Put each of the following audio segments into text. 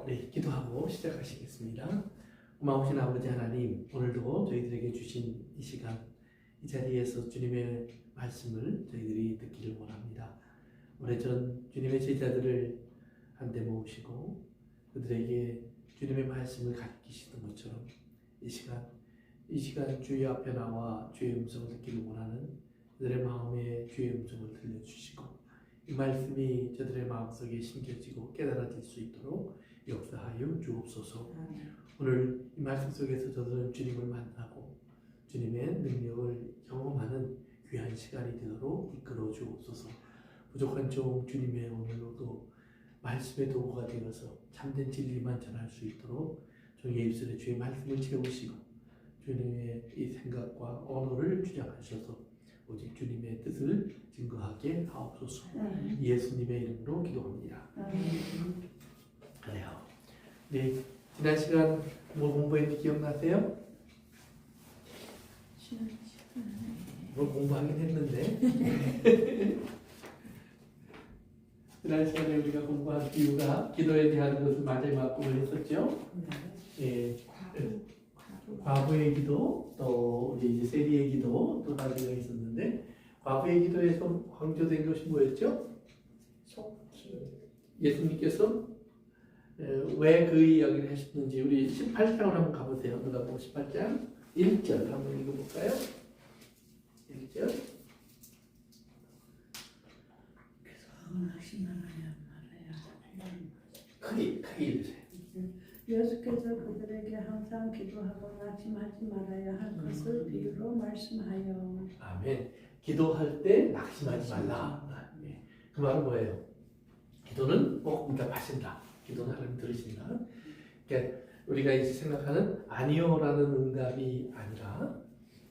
네, 기도하고 시작하시겠습니다. 고마우신 아버지 하나님, 오늘도 저희들에게 주신 이 시간, 이 자리에서 주님의 말씀을 저희들이 듣기를 원합니다. 오래전 주님의 제자들을 한데 모으시고 그들에게 주님의 말씀을 가르치시던 것처럼 이 시간 주의 앞에 나와 주의 음성을 듣기를 원하는 그들의 마음에 주의 음성을 들려주시고 이 말씀이 저들의 마음속에 심겨지고 깨달아질 수 있도록 역사하여 주옵소서. 오늘 이 말씀 속에서 저들은 주님을 만나고 주님의 능력을 경험하는 귀한 시간이 되도록 이끌어 주옵소서. 부족한 종 주님의 오늘로도 말씀의 도구가 되어서 참된 진리만 전할 수 있도록 종의 입술에 주의 말씀을 채우시고 주님의 이 생각과 언어를 주장하셔서 오직 주님의 뜻을 증거하게 하옵소서. 예수님의 이름으로 기도합니다. 그래요. 네, 지난 시간 뭐 공부했는지 기억나세요? 뭘 공부하긴 했는데 지난 시간에 우리가 공부한 이유가 기도에 대한 것을 마지막으로 했었죠. 예, 과부의 기도, 또 우리 이제 세리의 기도 두 가지가 있었는데 과부의 기도에서 강조된 것이 뭐였죠? 속히. 예수님께서 왜 그 이야기를 하셨는지 우리 18장으로 한번 가보세요. 누가복음 18장 1절 한번 읽어볼까요? 1절. 크게 읽으세요. 예수께서 그들에게 항상 기도하고 낙심하지 말아야 할 것을 비유로 말씀하여. 아멘. 기도할 때 낙심하지 말라. 네. 그 말은 뭐예요? 기도는 꼭 응답하신다. 기도는 하나님 들으신다. 그러니까 우리가 이제 생각하는 아니요라는 응답이 아니라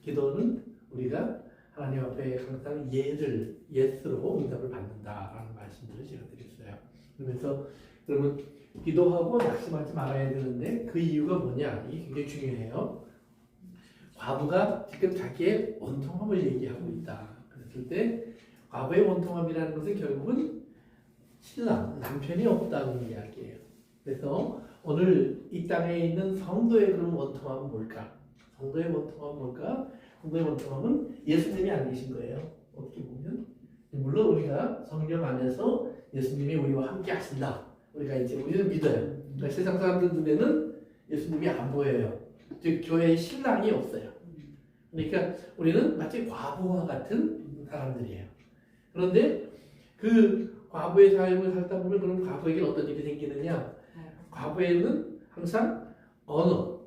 기도는 우리가 하나님 앞에 항상 예스로 응답을 받는다라는 말씀들을 제가 드렸어요. 그러면서 그러면 기도하고 낙심하지 말아야 되는데 그 이유가 뭐냐? 이게 굉장히 중요해요. 과부가 지금 자기의 원통함을 얘기하고 있다. 그랬을 때 과부의 원통함이라는 것은 결국은 신랑, 남편이 없다는 이야기예요. 그래서 오늘 이 땅에 있는 성도의 그런 원통함은 뭘까? 성도의 원통함은 뭘까? 성도의 원통함은 예수님이 안 계신 거예요. 어떻게 보면. 물론 우리가 성령 안에서 예수님이 우리와 함께 하신다. 우리가 이제 우리는 믿어요. 그러니까 세상 사람들 눈에는 예수님이 안 보여요. 즉 교회의 신랑이 없어요. 그러니까 우리는 마치 과부와 같은 사람들이에요. 그런데 그 과부의 삶을 살다 보면 그럼 과부에게 어떤 일이 생기느냐? 과부에는 항상 언어,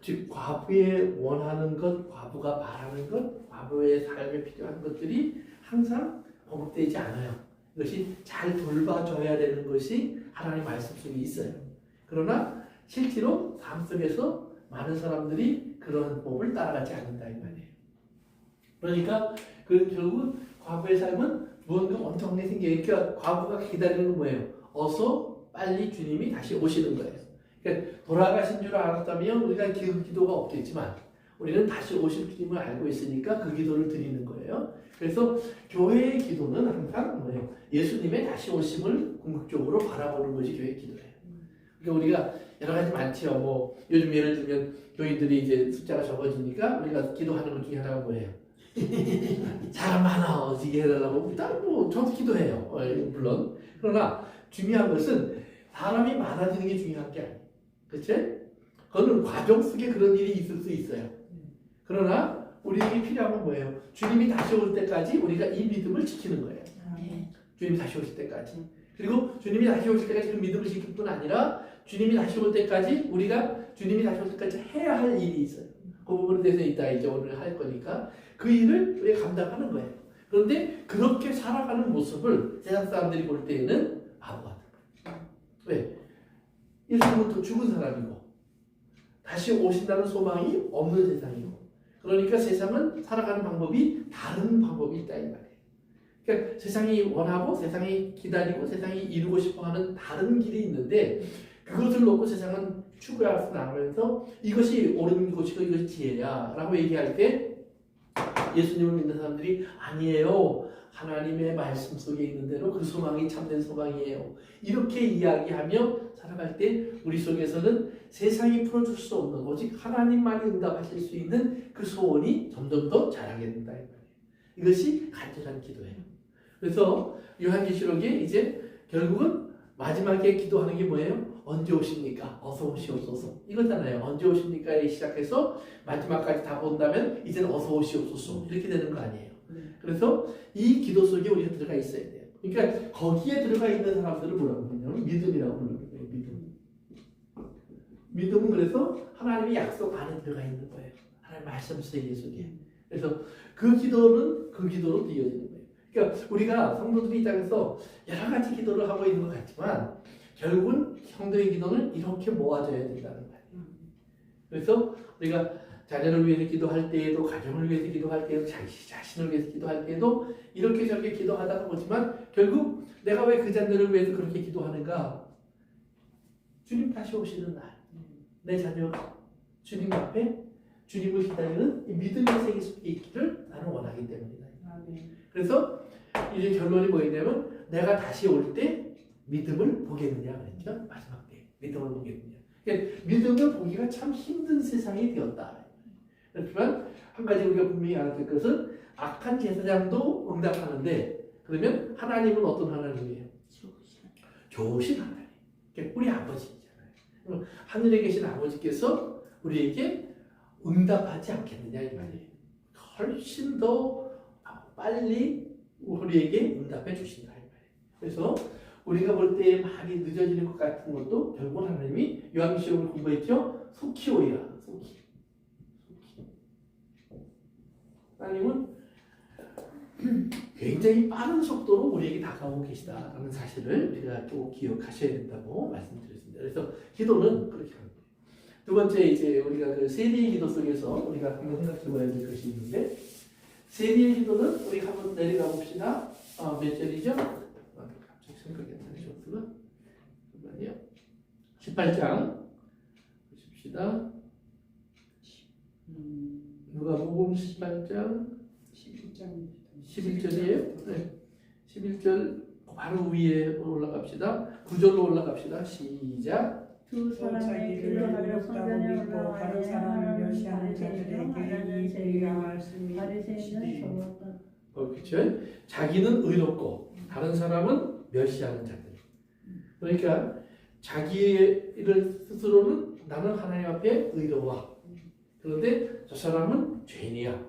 즉 과부의 원하는 것, 과부가 바라는 것, 과부의 삶에 필요한 것들이 항상 공급되지 않아요. 이것이 잘 돌봐줘야 되는 것이 하나님의 말씀 속에 있어요. 그러나 실제로 삶 속에서 많은 사람들이 그런 법을 따라가지 않는다 이 말이에요. 그러니까 결국 과부의 삶은 무언가 원통함이 생겨요. 그러니까 과부가 기다리는 건 뭐예요? 어서 빨리 주님이 다시 오시는 거예요. 그러니까 돌아가신 줄 알았다면 우리가 기도가 없겠지만 우리는 다시 오실 주님을 알고 있으니까 그 기도를 드리는 거예요. 그래서 교회의 기도는 항상 뭐예요? 예수님의 다시 오심을 궁극적으로 바라보는 것이 교회의 기도예요. 그러니까 우리가 여러 가지 많죠. 뭐 요즘 예를 들면 교인들이 이제 숫자가 적어지니까 우리가 기도하는 것 중에 하나가 뭐예요? 사람 많아지게 해달라고 일단 뭐 저도 기도해요. 물론 그러나 중요한 것은 사람이 많아지는 게 중요한 게 아니에요. 그치? 그거는 과정 속에 그런 일이 있을 수 있어요. 그러나 우리에게 필요한 건 뭐예요? 주님이 다시 올 때까지 우리가 이 믿음을 지키는 거예요. 주님이 다시 오실 때까지. 그리고 주님이 다시 오실 때까지 그 믿음을 지킬 뿐 아니라 주님이 다시 올 때까지 우리가 주님이 다시 올 때까지 해야 할 일이 있어요. 그 부분에 대해서 이따 이제 오늘 할 거니까 그 일을 우리가 감당하는 거예요. 그런데 그렇게 살아가는 모습을 세상 사람들이 볼 때에는 바보 같은 거예요. 왜? 예수님은 또 죽은 사람이고 다시 오신다는 소망이 없는 세상이고 그러니까 세상은 살아가는 방법이 다른 방법이 있다 이 말이에요. 그러니까 세상이 원하고 세상이 기다리고 세상이 이루고 싶어하는 다른 길이 있는데 그것을 놓고 세상은 추구해서 나가면서 이것이 옳은 것이고 이것이 지혜야 라고 얘기할 때 예수님을 믿는 사람들이 아니에요. 하나님의 말씀 속에 있는 대로 그 소망이 참된 소망이에요. 이렇게 이야기하며 살아갈 때 우리 속에서는 세상이 풀어줄 수 없는 오직 하나님만이 응답하실 수 있는 그 소원이 점점 더 자라게 된다 이 말이에요. 이것이 간절한 기도예요. 그래서 요한계시록에 이제 결국은 마지막에 기도하는 게 뭐예요? 언제 오십니까? 어서 오시옵소서. 이거잖아요. 언제 오십니까에 시작해서 마지막까지 다 본다면 이제는 어서 오시옵소서. 이렇게 되는 거 아니에요. 그래서 이 기도 속에 우리가 들어가 있어야 돼요. 그러니까 거기에 들어가 있는 사람들을 뭐라고 하냐면 믿음이라고 부르는 거예요. 믿음. 믿음은 그래서 하나님의 약속 안에 들어가 있는 거예요. 하나님 말씀 세계 속에. 그래서 그 기도로 이어지는 거예요. 그러니까 우리가 성도들이 이 땅에서 여러 가지 기도를 하고 있는 것 같지만 결국은 성도의 기도는 이렇게 모아져야 된다는 거예요. 그래서 우리가 자녀를 위해서 기도할 때에도, 가정을 위해서 기도할 때에도, 자신을 위해서 기도할 때에도 이렇게 저렇게 기도하다가 보지만 결국 내가 왜 그 자녀를 위해서 그렇게 기도하는가? 주님 다시 오시는 날, 내 자녀가 주님 앞에 주님을 기다리는 이 믿음의 세계 속에 있기를 나는 원하기 때문이다. 그래서 이제 결론이 뭐였냐면 내가 다시 올 때 믿음을 보겠느냐 그랬죠. 마지막 때 믿음을 보겠느냐. 그러니까 믿음을 보기가 참 힘든 세상이 되었다. 그렇지만 한 가지 우리가 분명히 알아야 될 것은 악한 제사장도 응답하는데 그러면 하나님은 어떤 하나님이에요? 좋으신 하나님. 그러니까 우리 아버지잖아요. 하늘에 계신 아버지께서 우리에게 응답하지 않겠느냐 이 말이에요. 훨씬 더 빨리 우리에게 응답해 주신다 이 말이에요. 그래서 우리가 볼 때 많이 늦어지는 것 같은 것도 결국 하나님이 요한계시록을 공부했죠. 속히 오리라. 속히. 하나님은 굉장히 빠른 속도로 우리에게 다가오고 계시다라는 사실을 우리가 꼭 기억하셔야 된다고 말씀드렸습니다. 그래서 기도는 그렇게 하는 거예요. 두 번째 이제 우리가 그 세리의 기도 속에서 우리가 한번 생각해봐야 될 것이 있는데 세리의 기도는 우리 한번 내려가 봅시다. 몇 절이죠? 갑자기 생각이 안 나네. 잠깐만요. 18장 보십시다. 누가복음 18장 11절이에요. 네. 11절 바로 위에 올라갑시다. 9절로 올라갑시다. 시작. 두 사람의 기도하려 성전에 올라와 다른 사람을 멸시하는 자들에게 이 세리가 말씀이 바리새인은 좋았다. 그렇죠. 자기는 의롭고 다른 사람은 멸시하는 자들. 그러니까 자기를 스스로는 나는 하나님 앞에 의로워. 그런데 저 사람은 죄인이야.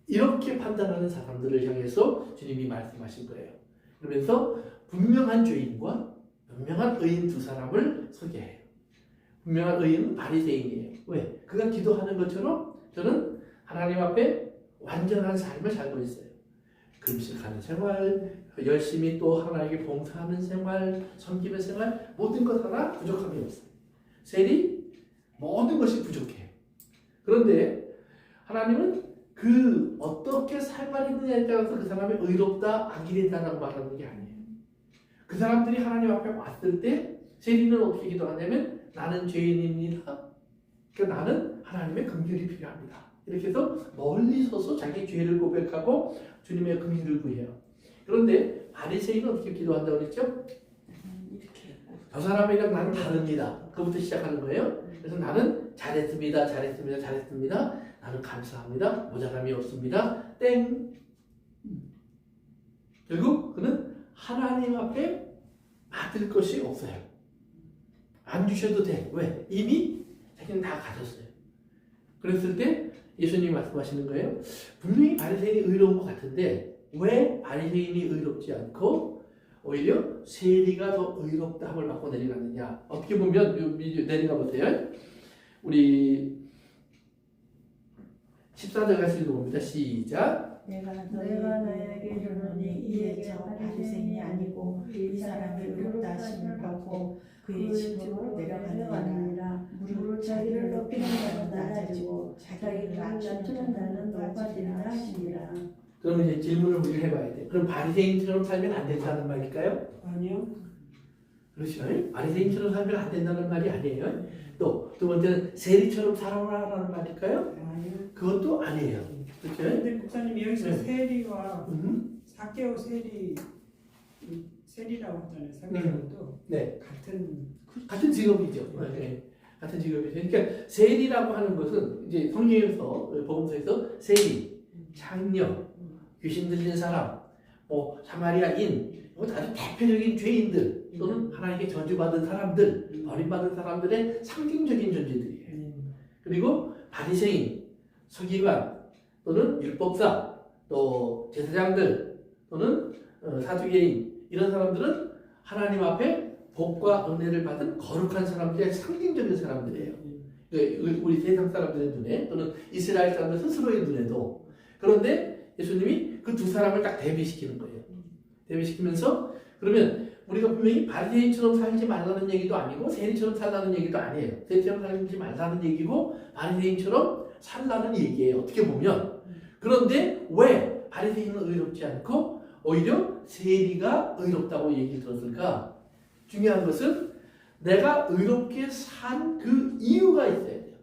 이렇게 판단하는 사람들을 향해서 주님이 말씀하신 거예요. 그러면서 분명한 죄인과 분명한 의인 두 사람을 소개해요. 분명한 의인은 바리새인이에요. 왜? 그가 기도하는 것처럼 저는 하나님 앞에 완전한 삶을 살고 있어요. 금식하는 생활, 열심히 또 하나님께 봉사하는 생활, 섬기는 생활, 모든 것 하나 부족함이 없어요. 세리 모든 것이 부족해요. 그런데 하나님은 그 어떻게 살아가느냐에 따라서 그 사람이 의롭다, 악인이다라고 말하는 게 아니에요. 그 사람들이 하나님 앞에 왔을 때 세리는 어떻게 기도하냐면 나는 죄인입니다. 그러니까 나는 하나님의 긍휼이 필요합니다. 이렇게 해서 멀리 서서 자기 죄를 고백하고 주님의 긍휼을 구해요. 그런데 바리새인은 어떻게 기도한다고 그랬죠? 저 사람이랑 나는 다릅니다. 그부터 시작하는 거예요. 그래서 나는 잘했습니다. 나는 감사합니다. 모자람이 없습니다. 땡. 결국 그는 하나님 앞에 받을 것이 없어요. 안 주셔도 돼. 왜? 이미 자기는 다 가졌어요. 그랬을 때 예수님이 말씀하시는 거예요. 분명히 바리새인이 의로운 것 같은데 왜 바리새인이 의롭지 않고 오히려 세리가 더 의롭다 함을 받고 내려갔느냐. 어떻게 보면 내려가 보세요. 우리 14절 같이 읽어봅니다. 시작. 내가 너에게 이르노니 이에 저 바리새인이 아니고 이 사람이 의롭다 하심을 받고 그의 집으로 내려가느니라. 무릇 자기를 높이는 자는 낮아지고 자기를 낮추는 자는 높아지리라 하시니라. 그럼 이제 질문을 우리가 해봐야 돼. 그럼 바리새인처럼 살면 안 된다는 말일까요? 아니요. 그렇죠. 바리새인처럼 살면 안 된다는 말이 아니에요. 또 두 번째는 세리처럼 살아라라는 말일까요? 아니요. 그것도 아니에요. 그렇죠? 근데 목사님 여기서 네. 세리와 사개오 세리 세리라고 하잖아요. 성경도 네. 같은 직업이죠. 네. 같은 직업이죠. 그러니까 세리라고 하는 것은 이제 성경에서 복음서에서 세리, 장녀, 귀신 들린 사람, 뭐 사마리아인, 이거 아주 대표적인 죄인들 또는 하나님께 저주받은 사람들, 버림받은 사람들의 상징적인 존재들이에요. 그리고 바리새인, 서기관 또는 율법사, 또 제사장들 또는 사두개인 이런 사람들은 하나님 앞에 복과 은혜를 받은 거룩한 사람들의 상징적인 사람들이에요. 우리 세상 사람들의 눈에 또는 이스라엘 사람들 스스로의 눈에도. 그런데 예수님이 그 두 사람을 딱 대비시키는 거예요. 대비시키면서 그러면 우리가 분명히 바리새인처럼 살지 말라는 얘기도 아니고 세리처럼 살라는 얘기도 아니에요. 세리처럼 살지 말라는 얘기고 바리새인처럼 살라는 얘기예요. 어떻게 보면. 그런데 왜 바리새인은 의롭지 않고 오히려 세리가 의롭다고 얘기 들었을까? 중요한 것은 내가 의롭게 산 그 이유가 있어야 돼요.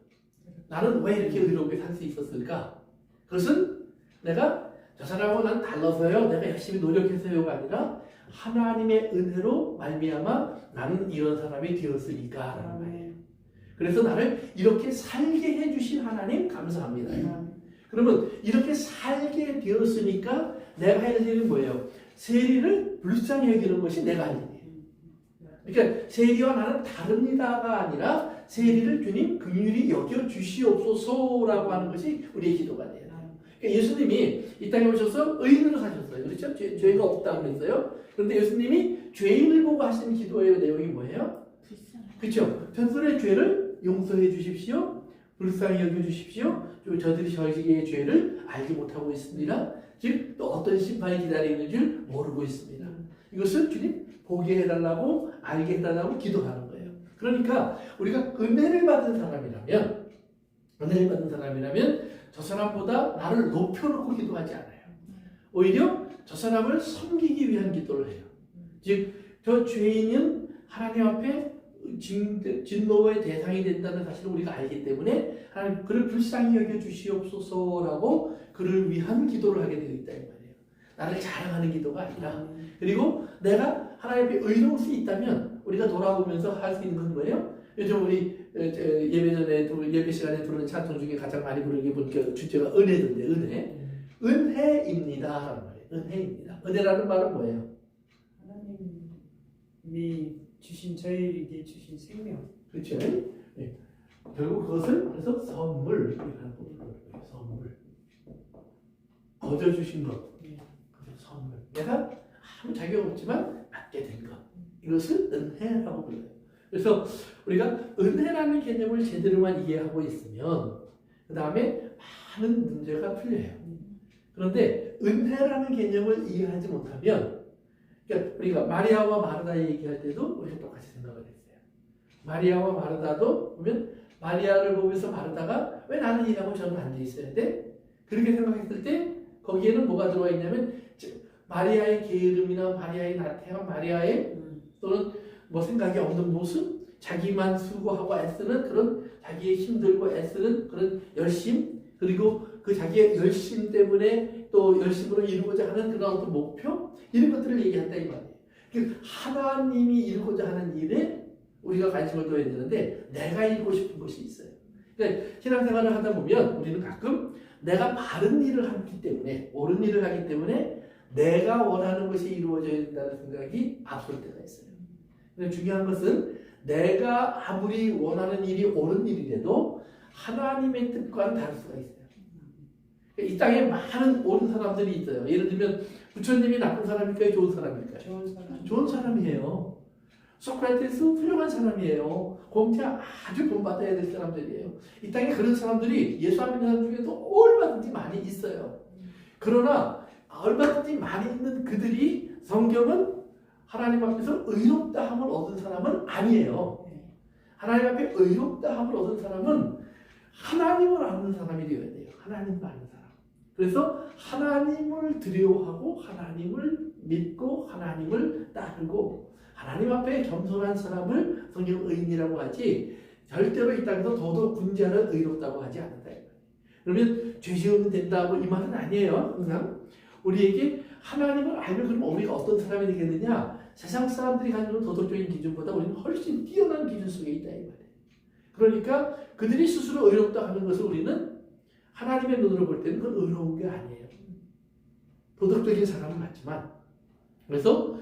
나는 왜 이렇게 의롭게 살 수 있었을까? 그것은 내가 저 사람하고 난 달라서요, 내가 열심히 노력해서요가 아니라 하나님의 은혜로 말미암아 나는 이런 사람이 되었으니까 라는 말이에요. 그래서 나를 이렇게 살게 해주신 하나님 감사합니다. 그러면 이렇게 살게 되었으니까 내가 해야 될 일은 뭐예요? 세리를 불쌍히 여기는 것이 내가 할 일이에요. 그러니까 세리와 나는 다릅니다가 아니라 세리를 주님 긍휼히 여겨 주시옵소서라고 하는 것이 우리의 기도가 돼요. 그러니까 예수님이 이 땅에 오셔서 의인으로 사셨어요. 그렇죠? 죄가 없다고 그랬어요. 그런데 예수님이 죄인을 보고 하시는 기도의 내용이 뭐예요? 그렇죠? 전설의 죄를 용서해 주십시오. 불쌍히 여겨 주십시오. 저들이 저희의 죄를 알지 못하고 있습니다. 즉 또 어떤 심판이 기다리는 줄 모르고 있습니다. 이것을 주님 보게 해달라고 알게 해달라고 기도하는 거예요. 그러니까 우리가 은혜를 받은 사람이라면 저 사람보다 나를 높여놓고 기도하지 않아요. 오히려 저 사람을 섬기기 위한 기도를 해요. 즉 저 죄인은 하나님 앞에 진노의 대상이 된다는 사실을 우리가 알기 때문에 하나님 그를 불쌍히 여겨 주시옵소서라고 그를 위한 기도를 하게 되어 있다 이 말이에요. 나를 자랑하는 기도가 아니라. 그리고 내가 하나님 앞에 의로울 수 있다면 우리가 돌아보면서 할 수 있는 건 뭐예요? 요즘 우리 예배 시간에 부르는 찬송 중에 가장 많이 부르는 게 주제가 은혜인데 은혜입니다 라는 말이에요. 은혜입니다. 은혜라는 말은 뭐예요? 하나님이 주신 저희에게 주신 생명. 그렇죠? 네. 결국 그것을 그래서 선물이라고 부르는 거예요. 선물. 거저 주신 것. 그래서 선물. 내가 아무 자격 없지만 받게 된 것. 이것을 은혜라고 불러요. 그래서 우리가 은혜라는 개념을 제대로만 이해하고 있으면 그 다음에 많은 문제가 풀려요. 그런데 은혜라는 개념을 이해하지 못하면 그러니까 우리가 마리아와 마르다 얘기할 때도 우리가 똑같이 생각을 했어요. 마리아와 마르다도 보면 마리아를 보면서 마르다가 왜 나는 일하고 저는 앉아 있어야 돼? 그렇게 생각했을 때 거기에는 뭐가 들어와 있냐면 마리아의 게으름이나 마리아의 나태함, 마리아의 또는 뭐 생각이 없는 모습, 자기만 수고하고 애쓰는 그런 자기의 힘들고 애쓰는 그런 열심, 그리고 그 자기의 열심 때문에 또 열심으로 이루고자 하는 그런 어떤 목표 이런 것들을 얘기한다 이 말이에요. 그 하나님이 이루고자 하는 일에 우리가 관심을 둬야 되는데 내가 이루고 싶은 것이 있어요. 그러니까 신앙생활을 하다 보면 우리는 가끔 내가 바른 일을 하기 때문에 옳은 일을 하기 때문에 내가 원하는 것이 이루어져야 된다는 생각이 앞설 때가 있어요. 근데 중요한 것은 내가 아무리 원하는 일이 옳은 일이라도 하나님의 뜻과는 다를 수가 있어요. 이 땅에 많은 옳은 사람들이 있어요. 예를 들면 부처님이 나쁜 사람일까요? 좋은 사람일까요? 좋은 사람이에요. 소크라테스 훌륭한 사람이에요. 공짜 아주 본받아야 될 사람들이에요. 이 땅에 그런 사람들이 예수 안 믿는 사람 중에도 얼마든지 많이 있어요. 그러나 얼마든지 많이 있는 그들이 성경은 하나님 앞에서 의롭다함을 얻은 사람은 아니에요. 하나님 앞에 의롭다함을 얻은 사람은 하나님을 아는 사람이 되어야 돼요. 하나님을 아는 사람. 그래서 하나님을 두려워하고 하나님을 믿고 하나님을 따르고 하나님 앞에 겸손한 사람을 성경 의인이라고 하지 절대로 이 땅에서 더더욱 군자는 의롭다고 하지 않는다. 그러면 죄 지으면 된다고 이 말은 아니에요. 항상 우리에게 하나님을 알면 그러면 우리가 어떤 사람이 되겠느냐? 세상 사람들이 가지고 있는 도덕적인 기준보다 우리는 훨씬 뛰어난 기준 속에 있다 이 말이에요. 그러니까 그들이 스스로 의롭다 하는 것을 우리는 하나님의 눈으로 볼 때는 그건 의로운 게 아니에요. 도덕적인 사람은 맞지만 그래서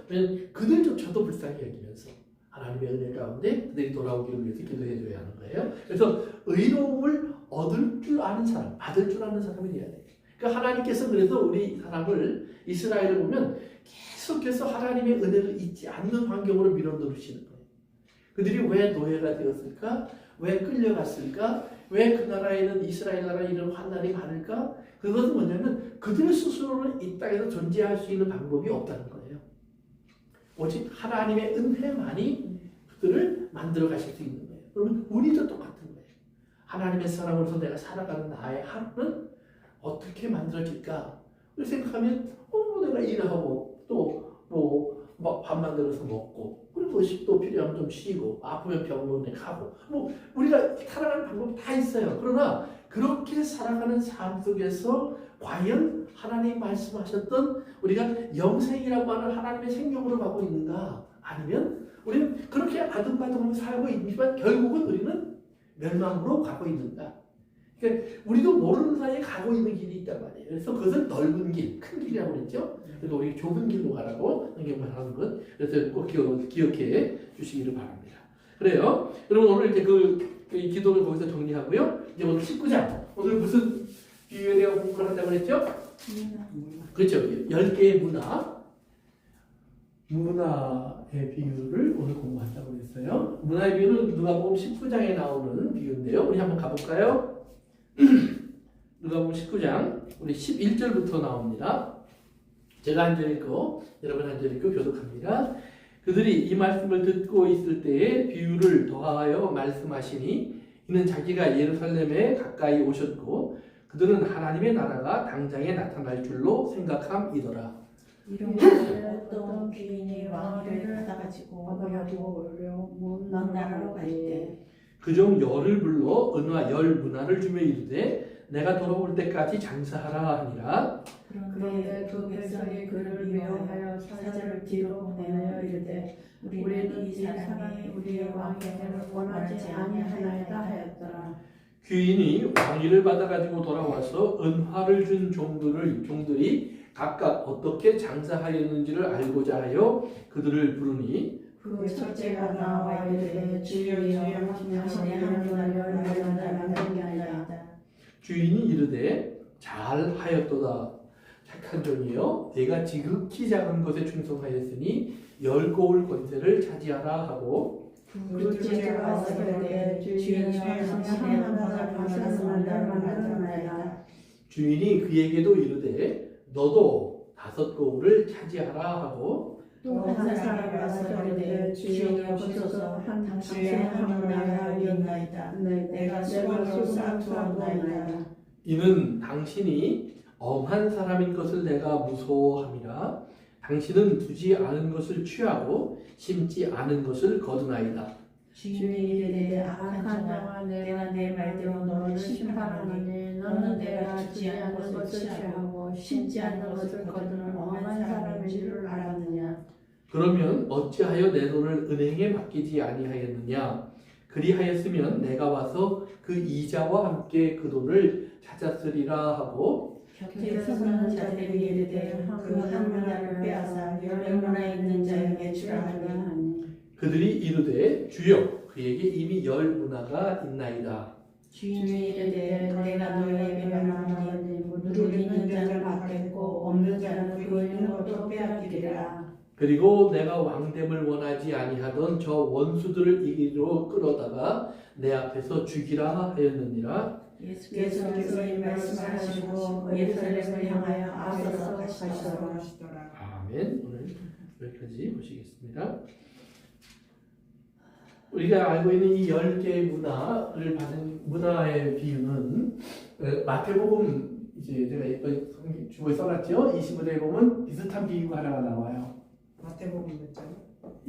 그들조차도 불쌍히 여기면서 하나님의 은혜 가운데 그들이 돌아오기를 위해서 기도해 줘야 하는 거예요. 그래서 의로움을 얻을 줄 아는 사람, 받을 줄 아는 사람이 돼야 돼요. 그러니까 하나님께서 그래서 우리 사람을 이스라엘을 보면 계속해서 하나님의 은혜를 잊지 않는 환경으로 밀어넣으시는 거예요. 그들이 왜 노예가 되었을까? 왜 끌려갔을까? 왜 그 나라에는 이스라엘 나라에 이런 환난이 많을까? 그것은 뭐냐면 그들 스스로는 이 땅에서 존재할 수 있는 방법이 없다는 거예요. 오직 하나님의 은혜만이 그들을 만들어 가실 수 있는 거예요. 그러면 우리도 똑같은 거예요. 하나님의 사람으로서 내가 살아가는 나의 하루는 어떻게 만들어질까? 생각하면 내가 일하고 또 밥 만들어서 먹고 그리고 또 필요하면 좀 쉬고 아프면 병원에 가고 우리가 살아가는 방법이 다 있어요. 그러나 그렇게 살아가는 삶 속에서 과연 하나님 말씀하셨던 우리가 영생이라고 하는 하나님의 생명으로 가고 있는가? 아니면 우리는 그렇게 아둥바둥 살고 있지만 결국은 우리는 멸망으로 가고 있는가? 그러니까 우리도 모르는 사이에 가고 있는 길이 있단 말이에요. 그래서 그것은 넓은 길, 큰 길이라고 그랬죠. 그래서 우리 좁은 길로 가라고 성경을 하는 것. 그래서 꼭 기억해 주시기를 바랍니다. 그래요. 여러분 오늘 이제 그 기도를 거기서 정리하고요. 이제 오늘 19장. 오늘 무슨 비유에 대한 공부를 한다고 그랬죠? 그렇죠. 10개의 문화의 비유를 오늘 공부한다고 그랬어요. 문화의 비유는 누가복음 19장에 나오는 비유인데요. 우리 한번 가볼까요? 누가복음 19장 우리 11절부터 나옵니다. 제가 한 절 읽고 여러분 한 절 읽고 교독합니다. 그들이 이 말씀을 듣고 있을 때에 비유를 더하여 말씀하시니 이는 자기가 예루살렘에 가까이 오셨고 그들은 하나님의 나라가 당장에 나타날 줄로 생각함이더라. 이런 어떤 귀인이 왕위를 받아가지고 먼 나라로 갈 때 그중 열을 불러 은화 10문화를 주며 이르되 내가 돌아올 때까지 장사하라 하니라. 그런데 그 백성이 그를 미워하여 사자를 뒤로 보내어 이르되 우리는 이 사람이 우리의 왕됨을 원하지 아니하나이다 하였더라. 귀인이 왕위를 받아가지고 돌아와서 은화를 준 종들이 각각 어떻게 장사하였는지를 알고자 하여 그들을 부르니 그 첫째가 나와 이르되 주여 당신의 하늘을 열매를 만든 게 아니라 주인이 이르되 잘하였도다 착한 종이여 내가 지극히 작은 것에 충성하였으니 10고을 권세를 차지하라 하고 둘째가 와서 이르되 주여 당신의 하늘을 만들었나이다. 주인이 그에게도 이르되 너도 5고을을 차지하라 하고 또 한 사람이 와서 이르되 주여 보소서 당신의 하늘을 내가 이었나이다. 내가 수건으로 쌓두었나이다. 이는 당신이 엄한 사람인 것을 내가 무서워함이라. 당신은 두지 않은 것을 취하고 심지 않은 것을 거두나이다. 주인이 이르되 악한 자와 내가 내 말대로 너를 심판하노니 너는 내가 주지 않은 것을 취하고 심지 않은 것을 거두는 엄한 사람인 줄 알았느냐. 그러면 어찌하여 내 돈을 은행에 맡기지 아니하였느냐? 그리하였으면 내가 와서 그 이자와 함께 그 돈을 찾았으리라 하고 곁에 서는 자들이 이르되 그 한 문화를 빼앗아 10문화 있는 자에게 주라 하니 그들이 이르되 주여 그에게 이미 10문화가 있나이다. 주인이 이르되 내가 너희에게 말하노니 누를 있는 자는 받겠고 없는 자는 그 있는 것도 빼앗기리라. 그리고 내가 왕됨을 원하지 아니하던 저 원수들을 이리로 끌어다가 내 앞에서 죽이라 하였느니라. 예수께서 이 말씀하시고 예루살렘을 향하여 앞서서 가시더라. 아멘. 오늘 여기까지 보시겠습니다. 우리가 알고 있는 이 10개의 문화를 받은 문화의 비유는 마태복음 이제 제가 주보에 써놨죠. 25장에 보면 비슷한 비유가 하나가 나와요. 마태복음 몇 장?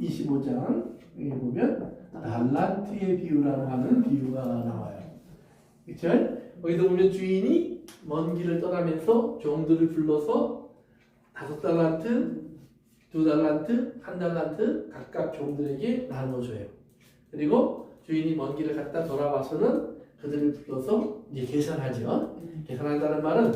25장에 보면 달란트의 비유라고 하는 비유가 나와요. 그렇죠? 거기서 보면 주인이 먼 길을 떠나면서 종들을 불러서 5달란트, 2달란트, 1달란트 각각 종들에게 나눠줘요. 그리고 주인이 먼 길을 갔다 돌아와서는 그들을 불러서 이제 계산하죠. 계산한다는 말은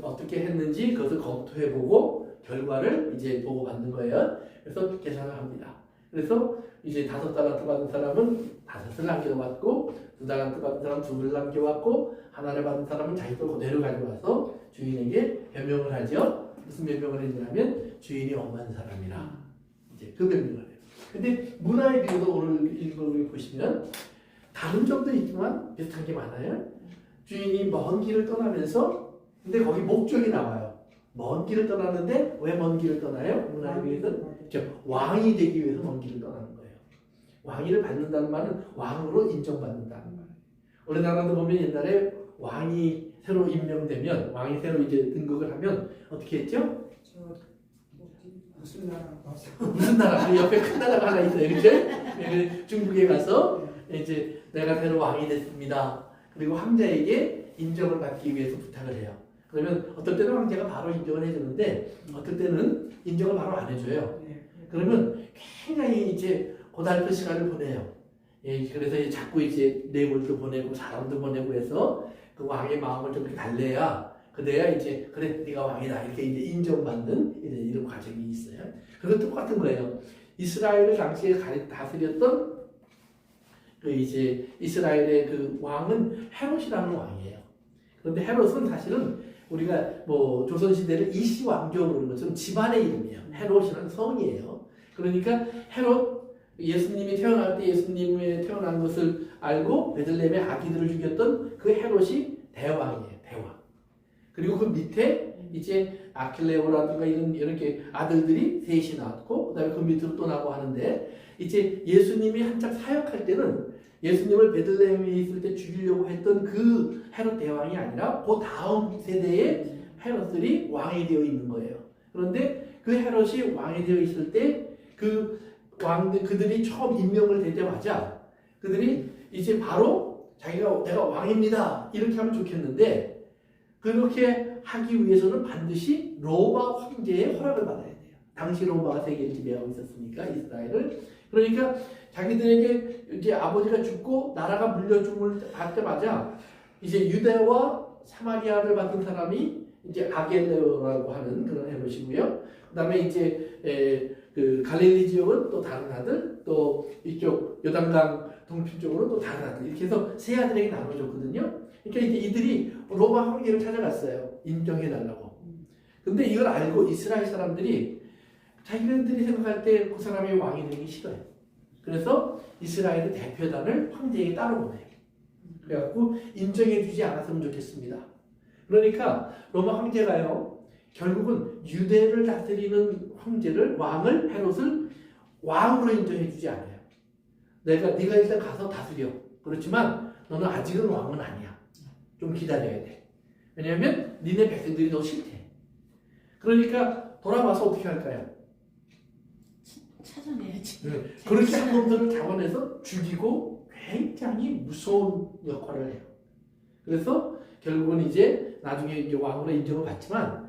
어떻게 했는지 그것을 검토해보고 결과를 이제 보고받는 거예요. 그래서 계산을 합니다. 그래서 이제 5달란트 받은 사람은 5을 남겨왔고 2달란트 받은 사람은 2을 남겨왔고 하나를 받은 사람은 자기 걸 그대로 가져와서 주인에게 변명을 하죠. 무슨 변명을 했냐면 주인이 엄한 사람이라 이제 그 변명을 해요. 근데 문화의 비유도 오늘 읽은 거 보시면 다른 점도 있지만 비슷한 게 많아요. 주인이 먼 길을 떠나면서 근데 거기 목적이 나와요. 먼 길을 떠나는데 왜 먼 길을 떠나요? 문화의 비유는 왕이 되기 위해서 먼 길을 떠나는 거예요. 왕위를 받는다는 말은 왕으로 인정받는다는 거예요. 우리나라도 보면 옛날에 왕이 새로 임명되면 왕이 새로 이제 등극을 하면 어떻게 했죠? 무슨 나라 가서 무슨 나라? 그 옆에 큰 나라가 하나 있어요. 이렇게 중국에 가서 이제 내가 새로 왕이 됐습니다. 그리고 황제에게 인정을 받기 위해서 부탁을 해요. 그러면 어떨 때는 황제가 바로 인정을 해주는데 어떨 때는 인정을 바로 안 해줘요. 그러면 굉장히 이제 고달픈 시간을 보내요. 예, 그래서 자꾸 이제 뇌물도 보내고 사람도 보내고 해서 그 왕의 마음을 좀 달래야 그래야 이제 그래 네가 왕이다 이렇게 이제 인정받는 이런 과정이 있어요. 그것도 똑같은 거예요. 이스라엘을 당시에 다스렸던 그 이제 이스라엘의 그 왕은 헤롯이라는 왕이에요. 그런데 헤롯은 사실은 우리가 뭐 조선 시대를 이시 왕조 그러는 것처럼 집안의 이름이에요. 헤롯이라는 성이에요. 그러니까 헤롯 예수님이 태어날 때 예수님이 태어난 것을 알고 베들레헴의 아기들을 죽였던 그 헤롯이 대왕이에요. 대왕. 그리고 그 밑에 이제 아킬레오라든가 이렇게 아들들이 셋이 나왔고 그다음에 그 밑으로 또 나고 하는데 이제 예수님이 한참 사역할 때는 예수님을 베들레헴에 있을 때 죽이려고 했던 그 헤롯 대왕이 아니라 그 다음 세대의 헤롯들이 왕이 되어 있는 거예요. 그런데 그 헤롯이 왕이 되어 있을 때 그 왕들 그들이 처음 임명을 되자마자 그들이 이제 바로 내가 왕입니다 이렇게 하면 좋겠는데 그렇게 하기 위해서는 반드시 로마 황제의 허락을 받아야 돼요. 당시 로마가 세계를 지배하고 있었으니까 이스라엘을. 그러니까 자기들에게 이제 아버지가 죽고 나라가 물려줌을 받자마자 이제 유대와 사마리아를 받은 사람이 이제 아겔레오라고 하는 그런 헤롯이고요. 그다음에 이제 그 갈릴리 지역은 또 다른 아들, 또 이쪽 요단강 동편 쪽으로 또 다른 아들 이렇게 해서 세 아들에게 나눠줬거든요. 그러니까 이제 이들이 로마 황제를 찾아갔어요. 인정해달라고. 근데 이걸 알고 이스라엘 사람들이 자기네들이 생각할 때 그 사람이 왕이 되기 싫어요. 그래서 이스라엘의 대표단을 황제에게 따로 보내요. 그래갖고 인정해주지 않았으면 좋겠습니다. 그러니까 로마 황제가요. 결국은 유대를 다스리는 황제를 왕을 헤롯을 왕으로 인정해주지 않아요. 네가 일단 가서 다스려. 그렇지만 너는 아직은 왕은 아니야. 좀 기다려야 돼. 왜냐하면 니네 백성들이 너 싫대. 그러니까 돌아와서 어떻게 할까요? 찾아내야지. 그렇게 한 놈들을 잡아내서 죽이고 굉장히 무서운 역할을 해요. 그래서 결국은 이제 나중에 이제 왕으로 인정을 받지만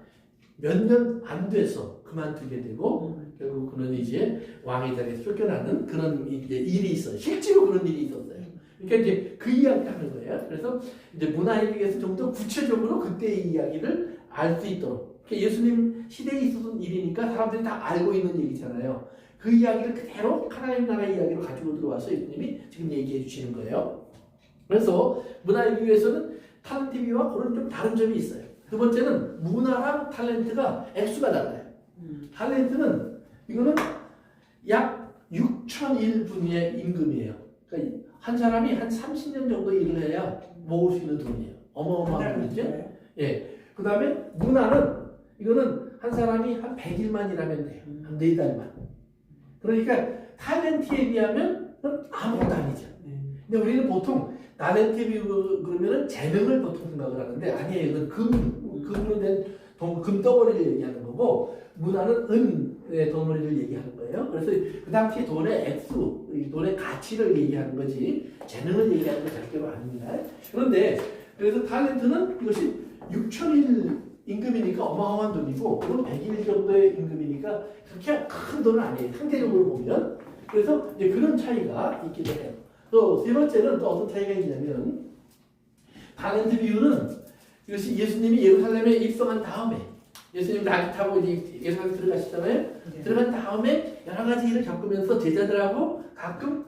몇 년 안 돼서 그만두게 되고 결국 그는 이제 왕의 자리에서 쫓겨나는 그런 이제 일이 있어요. 실제로 그런 일이 있었어요. 그러니까 이제 그 이야기를 하는 거예요. 그래서 이제 문화에 비해서 좀 더 구체적으로 그때의 이야기를 알 수 있도록. 그러니까 예수님 시대에 있었던 일이니까 사람들이 다 알고 있는 얘기잖아요. 그 이야기를 그대로 하나님 나라의 이야기로 가지고 들어와서 예수님이 지금 얘기해 주시는 거예요. 그래서 문화에 비해서는 탤런트 비유와 그런 좀 다른 점이 있어요. 두 번째는 문화랑 탤런트가 액수가 달라요. 탤런트는 이거는 약 6,001분의 임금이에요. 그러니까 한 사람이 한 30년 정도 일을 해야 모을 수 있는 돈이에요. 어마어마한 돈이죠. 예. 그 다음에 문화는 이거는 한 사람이 한 100일만 일하면 돼요. 한 4달만. 그러니까 탤런트에 비하면 아무것도 아니죠. 근데 우리는 보통 탤런트 비유 그러면은 재능을 보통 생각을 하는데 아니에요. 이건 금으로 된 금덩어리를 얘기하는 거고 문화는 은의 덩어리를 얘기하는 거예요. 그래서 그 당시 돈의 액수, 돈의 가치를 얘기하는 거지 재능을 얘기하는 건 절대로 아닙니다. 그런데 그래서 탤런트는 이것이 6,000일 임금이니까 어마어마한 돈이고 그건 100일 정도의 임금이니까 그렇게 큰 돈은 아니에요. 상대적으로 보면. 그래서 이제 그런 차이가 있기도 해요. 또 세 번째는 또 어떤 차이가 있냐면 달란트 비유는 이것이 예수님이 예루살렘에 입성한 다음에 예수님 낙 타고 이제 예루살렘 들어가시잖아요. 들어간 다음에 여러 가지 일을 겪으면서 제자들하고 가끔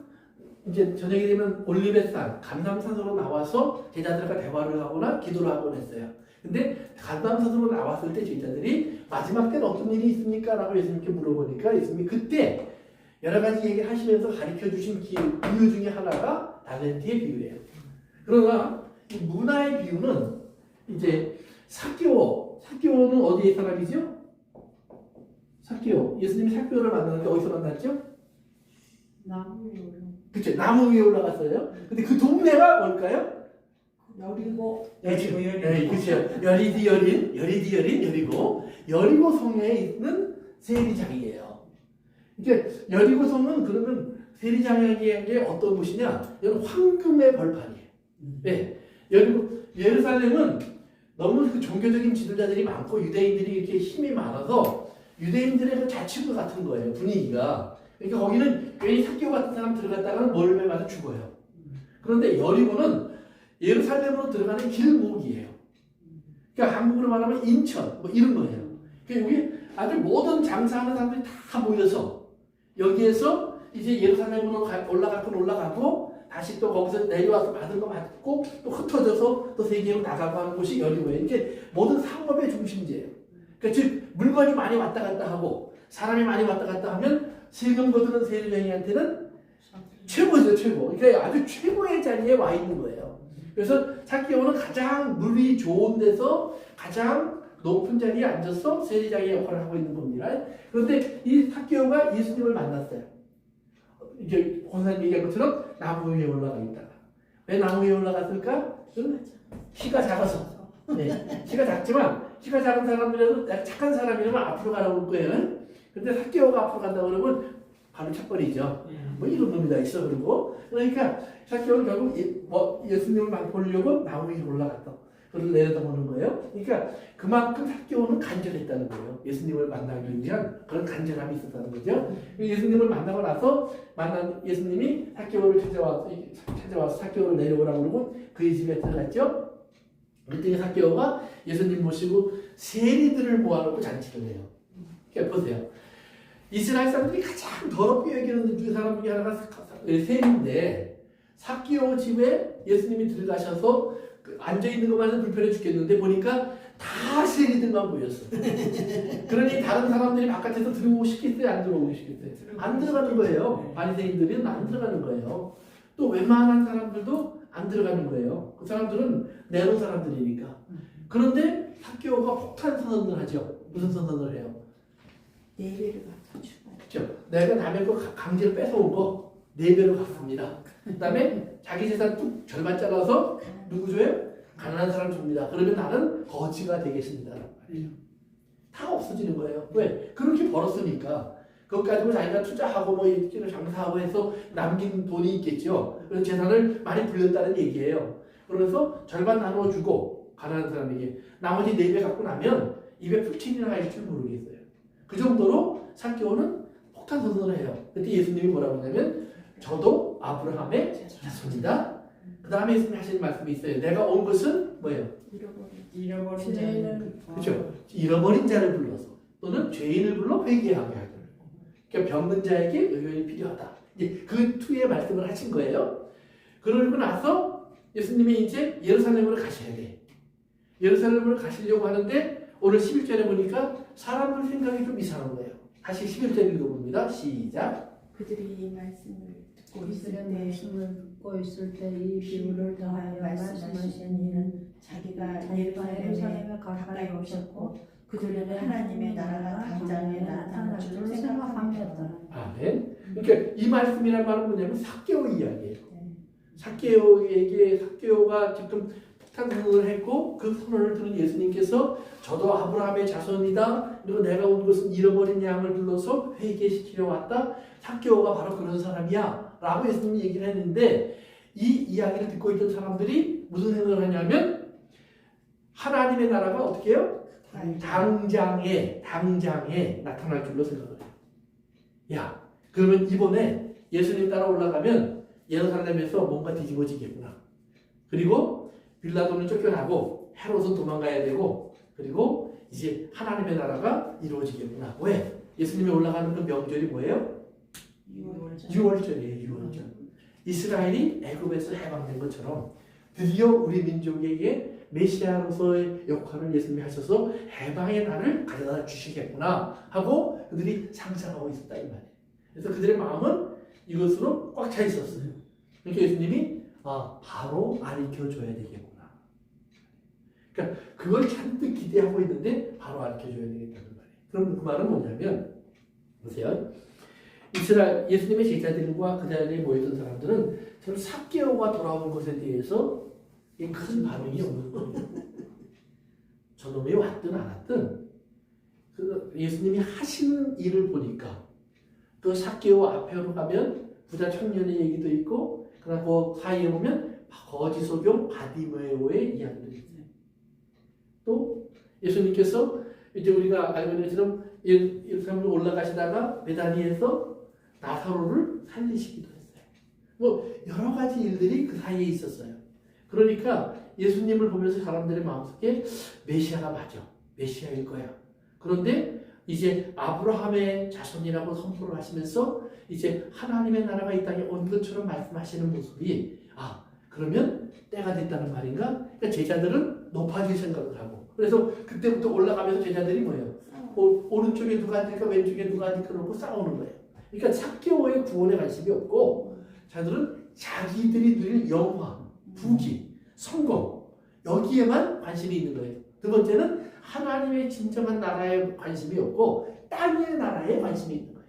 이제 저녁이 되면 올리브산, 감람산으로 나와서 제자들과 대화를 하거나 기도를 하곤 했어요. 근데 감람산으로 나왔을 때 제자들이 마지막 때는 어떤 일이 있습니까? 라고 예수님께 물어보니까 예수님이 그때 여러 가지 얘기를 하시면서 가르쳐 주신 비유 중에 하나가 달란트의 비유예요. 그러나 이 문화의 비유는 이제 삭개오는 어디의 사람이죠? 삭개오. 예수님이 삭개오를 만났는데 어디서 만났죠? 나무 위에 그쵸. 나무 위에 올라갔어요. 근데 그 동네가 뭘까요? 여리고 여리고 네, 그쵸. 여리고 성에 있는 세리장이에요. 그러니까 여리고성은 그러면 세리장에게 어떤 곳이냐? 이건 황금의 벌판이에요. 네. 예루살렘은 너무 그 종교적인 지도자들이 많고 유대인들이 이렇게 힘이 많아서 유대인들의 그 자치구 같은 거예요. 분위기가. 그러니까 거기는 괜히 삭개오 같은 사람 들어갔다가는 몰매 맞아 죽어요. 그런데 여리고는 예루살렘으로 들어가는 길목이에요. 그러니까 한국으로 말하면 인천 뭐 이런 거예요. 그러니까 여기 아주 모든 장사하는 사람들이 다 모여서 여기에서 이제 예루살렘으로 올라갈 건 올라가고 다시 또 거기서 내려와서 받은 거 받고 또 흩어져서 또 세계로 나가고 하는 곳이 여리고예요. 이게 모든 상업의 중심지예요. 그러니까 즉 물건이 많이 왔다 갔다 하고 사람이 많이 왔다 갔다 하면 세금 거두는 세리장이한테는 최고죠, 최고. 그러니까 아주 최고의 자리에 와 있는 거예요. 그래서 삭개오는 가장 물이 좋은 데서 가장 높은 자리에 앉아서 세리장의 역할을 하고 있는 겁니다. 그런데 이 삭개오가 예수님을 만났어요. 이제 권사님 얘기한 것처럼 나무 위에 올라가 있다가. 왜 나무 위에 올라갔을까? 키가 작아서. 네, 키가 작지만 키가 작은 사람들에도 착한 사람이라면 앞으로 가라고 할 거예요. 근데 삭개오가 앞으로 간다 그러면 바로 착버리죠. 뭐 이런 놈이 다 있어. 그러니까 삭개오는 결국 예수님을 보려고 나무 위에 올라갔다. 그걸 내려다보는 거예요. 그러니까 그만큼 삭개오는 간절했다는 거예요. 예수님을 만나기 위한 그런 간절함이 있었다는 거죠. 예수님을 만나고 나서 만난 예수님이 삭개오를 찾아와서 삭개오를 내려오라고 그러고 그의 집에 들어갔죠. 그때 삭개오가 예수님 모시고 세리들을 모아놓고 잔치를 해요. 그러니까 보세요. 이스라엘 사람들이 가장 더럽게 여기는 사람 중에 하나가 세리인데 삭개오 집에 예수님이 들어가셔서 앉아있는 것만 해도 불편해 죽겠는데 보니까 다 세리들만 보였어. 그러니 다른 사람들이 바깥에서 들어오고 싶겠어요? 안 들어오고 싶겠어요? 안 들어가는 거예요. 바리새인들은 안 들어가는 거예요. 또 웬만한 사람들도 안 들어가는 거예요. 그 사람들은 내놓은 사람들이니까. 그런데 삭개오가 폭탄 선언을 하죠. 무슨 선언을 해요? 예배를 갖다 주고. 그렇죠. 내가 남의 거 강제로 뺏어온 거 4배로 갚습니다. 그 다음에 자기 재산 뚝 절반 잘라서 누구 줘요? 가난한 사람 줍니다. 그러면 나는 거지가 되겠습니다. 다 없어지는 거예요. 왜? 그렇게 벌었으니까. 그것 가지고 자기가 투자하고 뭐 이렇게 장사하고 해서 남긴 돈이 있겠죠. 그래서 재산을 많이 불렸다는 얘기예요. 그러면서 절반 나눠주고 가난한 사람에게 나머지 4배 갖고 나면 입에 풀칠이나 할 줄 모르겠어요. 그 정도로 삭개오는 폭탄 선언을 해요. 그때 예수님이 뭐라고 하냐면 저도 아브라함의 자손이다. 그 다음에 예수님이 하시는 말씀이 있어요. 내가 온 것은 뭐예요? 잃어버린 자는 그렇죠. 잃어버린 자를 불러서 또는 죄인을 불러 회개하게 하고 그러니까 병든 자에게 의견이 필요하다. 이제 그 투의 말씀을 하신 거예요. 그러고 나서 예수님이 이제 예루살렘으로 가셔야 돼. 예루살렘으로 가시려고 하는데 오늘 11절에 보니까 사람들 생각이 좀 이상한 거예요. 다시 11절 읽어봅니다. 시작. 그들이 이 말씀을 듣고 있을 이스라엘 때 말씀을 듣고 있을 때 이 비유를 비유를 더하여 더하여 말씀하신 말씀하신 이는 자기가 예루살렘에 가까이 오셨고 그들은 하나님의 나라가 당장에 나타날 줄 생각함이었다. 아멘. 그러니까 이 말씀이란 말은 뭐냐면 삭개오 이야기예요. 삭개오가 지금 폭탄 선언을 했고 그 선언을 들은 예수님께서 저도 아브라함의 자손이다. 그리고 내가 온 것은 잃어버린 양을 불러서 회개시키려 왔다. 삭개오가 바로 그런 사람이야. 라고 예수님이 얘기를 했는데 이 이야기를 듣고 있던 사람들이 무슨 생각을 하냐면 하나님의 나라가 어떻게 해요? 당장에 나타날 줄로 생각을 해요. 야, 그러면 이번에 예수님 따라 올라가면 예루살렘에서 뭔가 뒤집어지겠구나. 그리고 빌라도는 쫓겨나고 헤롯은 도망가야 되고 그리고 이제 하나님의 나라가 이루어지겠구나. 왜? 예수님이 올라가는 그 명절이 뭐예요? 6월절이에요. 6월절. 이스라엘이 애굽에서 해방된 것처럼 드디어 우리 민족에게 메시아로서의 역할을 예수님이 하셔서 해방의 날을 가져다 주시겠구나 하고 그들이 상상하고 있었다 이 말이에요. 그래서 그들의 마음은 이것으로 꽉 차 있었어요. 그러니까 예수님이 바로 가르쳐줘야 되겠구나. 그러니까 그걸 잔뜩 기대하고 있는데 바로 가르쳐줘야 되겠다는 말이에요. 그럼 그 말은 뭐냐면 보세요. 이스라엘 예수님의 제자들과 그 자리에 모였던 사람들은 저는 삭개오가 돌아온 것에 대해서 큰 반응이 없는 거예요. 저놈이 왔든 안 왔든 그 예수님이 하시는 일을 보니까 그 삭개오 앞으로 가면 부자 청년의 얘기도 있고 그러나 그 사이에 보면 거지 소경 바디메오의 이야기도 있어요. 또 예수님께서 이제 우리가 알고 있는 것처럼 예루살렘으로 올라가시다가 베다니에서 나사로를 살리시기도 했어요. 뭐 여러 가지 일들이 그 사이에 있었어요. 그러니까 예수님을 보면서 사람들의 마음속에 메시아가 맞아. 메시아일 거야. 그런데 이제 아브라함의 자손이라고 선포를 하시면서 이제 하나님의 나라가 이 땅에 온 것처럼 말씀하시는 모습이 그러면 때가 됐다는 말인가? 그러니까 제자들은 높아질 생각을 하고 그래서 그때부터 올라가면서 제자들이 뭐예요? 오른쪽에 누가 앉을까 왼쪽에 누가 앉을까 놓고 싸우는 거예요. 그러니까 삭개오의 구원에 관심이 없고 자들은 자기들이 누릴 영화, 부귀, 성공 여기에만 관심이 있는 거예요. 두 번째는 하나님의 진정한 나라에 관심이 없고 땅의 나라에 관심이 있는 거예요.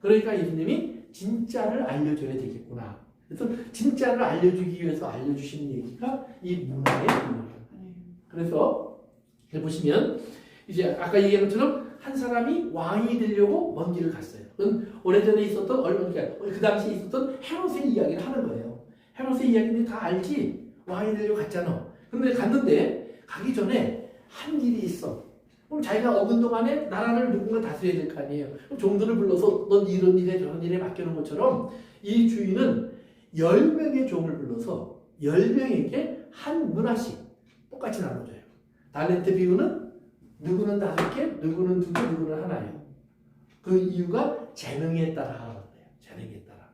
그러니까 예수님이 진짜를 알려줘야 되겠구나. 그래서 진짜를 알려주기 위해서 알려주시는 얘기가 이 문화의 의미예요. 그래서 보시면 이제 아까 얘기한 것처럼 한 사람이 왕이 되려고 먼 길을 갔어요. 그건 오래전에 있었던 그러니까 그 당시에 있었던 헤롯의 이야기를 하는 거예요. 헤롯의 이야기는 다 알지. 왕이 되려고 갔잖아. 그런데 갔는데 가기 전에 한 일이 있어. 그럼 자기가 어근 동안에 나라를 누군가 다스려야 될 거 아니에요. 그럼 종들을 불러서 넌 이런 일에 저런 일에 맡겨놓은 것처럼 이 주인은 10명의 종을 불러서 10명에게 한 문화씩 똑같이 나눠줘요. 달란트 비유는 누구는 5개, 누구는 2개, 누구는 하나예요. 그 이유가 재능에 따라 하는 거예요. 재능에 따라.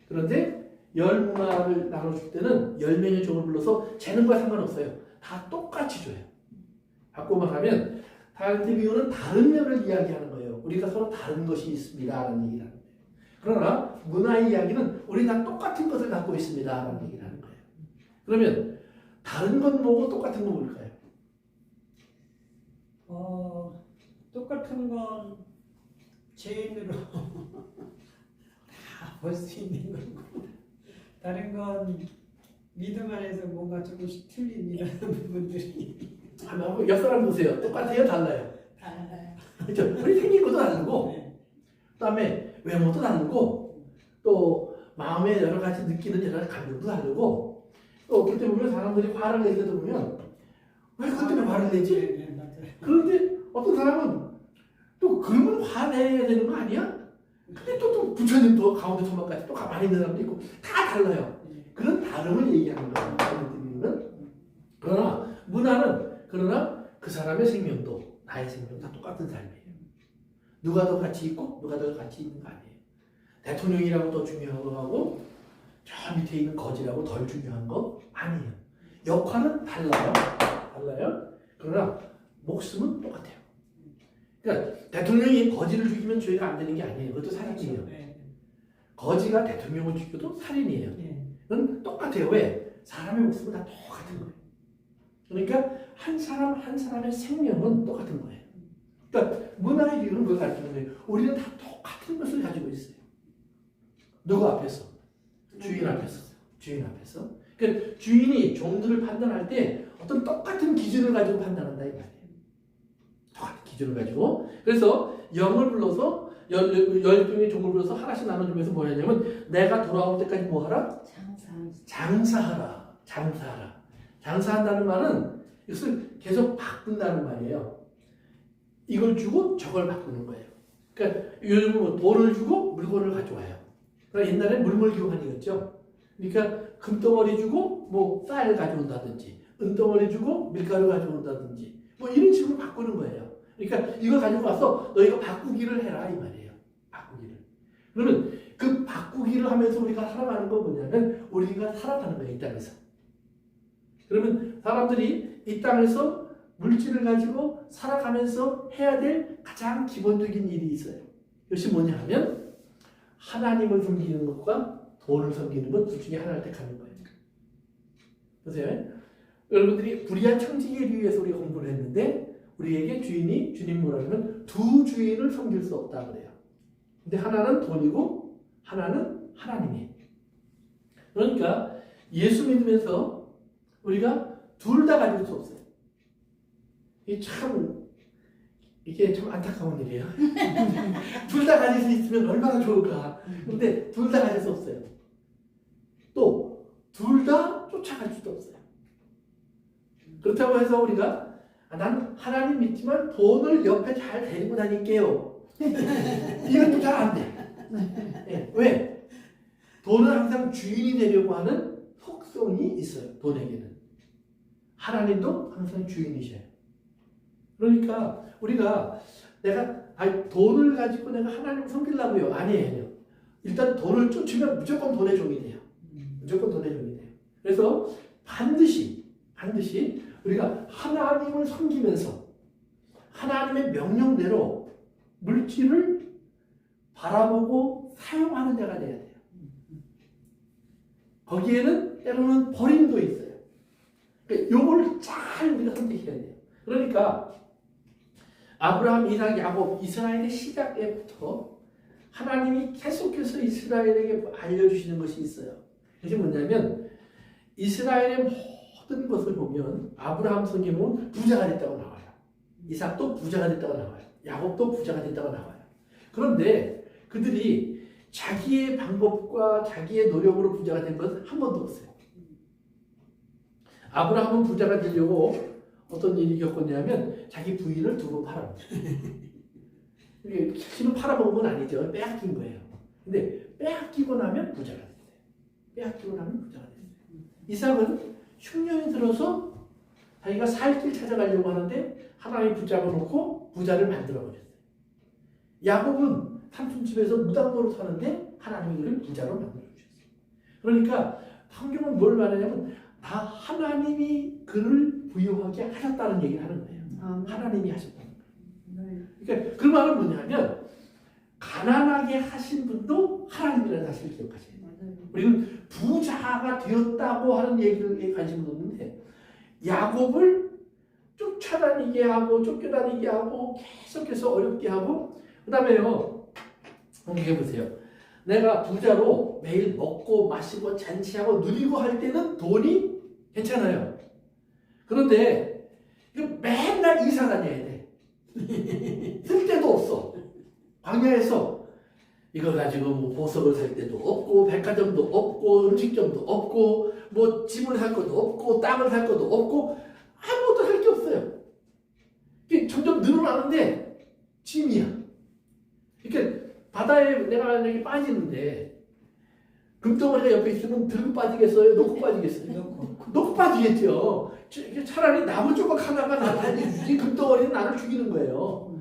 그런데 10문화를 나눠줄 때는 10명의 종을 불러서 재능과 상관없어요. 다 똑같이 줘요. 바꿔 말하면 달란트 비유는 다른 면을 이야기하는 거예요. 우리가 서로 다른 것이 있습니다 라는 얘기를 하는 거예요. 그러나 문화의 이야기는 우리 다 똑같은 것을 갖고 있습니다 라는 얘기를 하는 거예요. 그러면 다른 건 뭐고 똑같은 건 뭘까요? 똑같은 건 죄인으로 다 볼 수 있는 거고 다른 건 믿음 안에서 뭔가 조금씩 틀린 이런 부분들이 한번 옆 사람 보세요. 똑같아요? 달라요? 달라요. 그렇죠? 우리 생긴 것도 다르고 네. 그다음에 외모도 다르고 또 마음에 여러 가지 느끼는 여러 가지 감정도 다르고 또 어떨 때 보면 사람들이 화를 낼 때도 보면 왜 그것 때문에 화를 내지? 네, 맞아요. 그런데 어떤 사람은 또 그러면 화내야 되는 거 아니야? 근데 또 부처님도 가운데 소망까지 또 가만히 있는 사람도 있고 다 달라요. 그런 다름을 얘기하는 거예요. 그러나 문화는 그러나 그 사람의 생명도 나의 생명도 다 똑같은 삶이에요. 누가 더 가치 있고 누가 더 가치 있는 거 아니에요. 대통령이라고 더 중요한 거 하고 저 밑에 있는 거지라고 덜 중요한 거 아니에요. 역할은 달라요. 그러나 목숨은 똑같아요. 그러니까 대통령이 거지를 죽이면 죄가 안 되는 게 아니에요. 그것도 살인이에요. 거지가 대통령을 죽여도 살인이에요. 그건 똑같아요. 왜? 사람의 목숨은 다 똑같은 거예요. 그러니까 한 사람 한 사람의 생명은 똑같은 거예요. 그러니까 문화의 비유는 그걸 가르치는 거예요. 우리는 다 똑같은 것을 가지고 있어요. 누구 앞에서? 주인 앞에서. 주인 앞에서. 그러니까 주인이 종들을 판단할 때 어떤 똑같은 기준을 가지고 판단한다 이 말이에요. 똑같은 기준을 가지고. 그래서 영을 불러서 10명의 종을 불러서 하나씩 나눠주면서 뭐 하냐면 내가 돌아올 때까지 뭐 하라? 장사하라. 장사한다는 말은 이것을 계속 바꾼다는 말이에요. 이걸 주고 저걸 바꾸는 거예요. 그러니까 요즘은 뭐 돈을 주고 물건을 가져와요. 그러니까 옛날에 물물교환이었죠. 그러니까 금덩어리 주고 뭐 쌀 가져온다든지, 은덩어리 주고 밀가루 가져온다든지, 뭐 이런 식으로 바꾸는 거예요. 그러니까 이걸 가지고 와서 너희가 바꾸기를 해라 이 말이에요. 바꾸기를. 그러면 그 바꾸기를 하면서 우리가 살아가는 건 뭐냐면 우리가 살아가는 거예요, 이 땅에서. 그러면 사람들이 이 땅에서 물질을 가지고 살아가면서 해야 될 가장 기본적인 일이 있어요. 그것이 뭐냐 하면 하나님을 섬기는 것과 돈을 섬기는 것 둘 중에 하나를 택하는 거예요. 보세요. 여러분들이 불의한 청지기를 위해서 우리가 공부를 했는데 우리에게 주인이 주님 뭐라 하면 두 주인을 섬길 수 없다 그래요. 근데 하나는 돈이고 하나는 하나님이에요. 그러니까 예수 믿으면서 우리가 둘 다 가질 수 없어요. 이게 참 안타까운 일이에요. 둘 다 가질 수 있으면 얼마나 좋을까. 근데 둘 다 가질 수 없어요. 또 둘 다 쫓아갈 수도 없어요. 그렇다고 해서 우리가 난 하나님 믿지만 돈을 옆에 잘 데리고 다닐게요. 이것도 잘 안 돼. 네. 왜? 돈은 항상 주인이 되려고 하는 속성이 있어요. 돈에게는. 하나님도 항상 주인이셔요. 그러니까 우리가 돈을 가지고 내가 하나님을 섬기려고요. 아니에요. 일단 돈을 쫓으면 무조건 돈의 종이 돼요. 무조건 돈의 종이 돼요. 그래서 반드시 우리가 하나님을 섬기면서 하나님의 명령대로 물질을 바라보고 사용하는 자가 돼야 돼요. 거기에는 때로는 버림도 있어요. 그러니까 요걸 잘 우리가 선택해야 돼요. 그러니까 아브라함, 이삭, 야곱, 이스라엘의 시작 때부터 하나님이 계속해서 이스라엘에게 알려주시는 것이 있어요. 그게 뭐냐면 이스라엘의 모든 것을 보면 아브라함 성경에 보면 부자가 됐다고 나와요. 이삭도 부자가 됐다고 나와요. 야곱도 부자가 됐다고 나와요. 그런데 그들이 자기의 방법과 자기의 노력으로 부자가 된 것은 한 번도 없어요. 아브라함은 부자가 되려고 어떤 일이 겪었냐면 자기 부인을 두 번 팔아먹었어요. 이게 실은 팔아먹은 건 아니죠. 빼앗긴 거예요. 근데 빼앗기고 나면 부자가 됐어요. 빼앗기고 나면 부자가 됐어요. 이삭은 흉년이 들어서 자기가 살 길 찾아가려고 하는데 하나님이 붙잡아 놓고 부자를 만들어버렸어요. 야곱은 삼촌 집에서 무당노릇 하는데 하나님이 그를 부자로 만들어주셨어요. 그러니까 성경은 뭘 말하냐면 다 하나님이 그를 부유하게 하셨다는 얘기를 하는 거예요. 하나님이 하셨다는 거예요. 그러니까 그 말은 뭐냐면 가난하게 하신 분도 하나님이라는 사실을 기억하셔야 돼요. 우리는 부자가 되었다고 하는 얘기에 관심을 뒀는데 야곱을 쫓아다니게 하고 쫓겨다니게 하고 계속해서 어렵게 하고 그 다음에요. 생각해보세요. 내가 부자로 매일 먹고 마시고 잔치하고 누리고 할 때는 돈이 괜찮아요. 그런데 이거 맨날 이사 다녀야 돼. 쓸 데도 없어. 광야에서 이거 가지고 뭐 보석을 살 데도 없고 백화점도 없고 음식점도 없고 뭐 집을 살 것도 없고 땅을 살 것도 없고 아무것도 할 게 없어요. 이게 점점 늘어나는데 짐이야. 그러니까 바다에 내가 만약에 빠지는데 금덩어리가 옆에 있으면 들고 빠지겠어요? 놓고 빠지겠어요? 놓고 빠지겠죠. 차라리 나무 조각 하나가 나를 이 금덩어리는 나를 죽이는 거예요.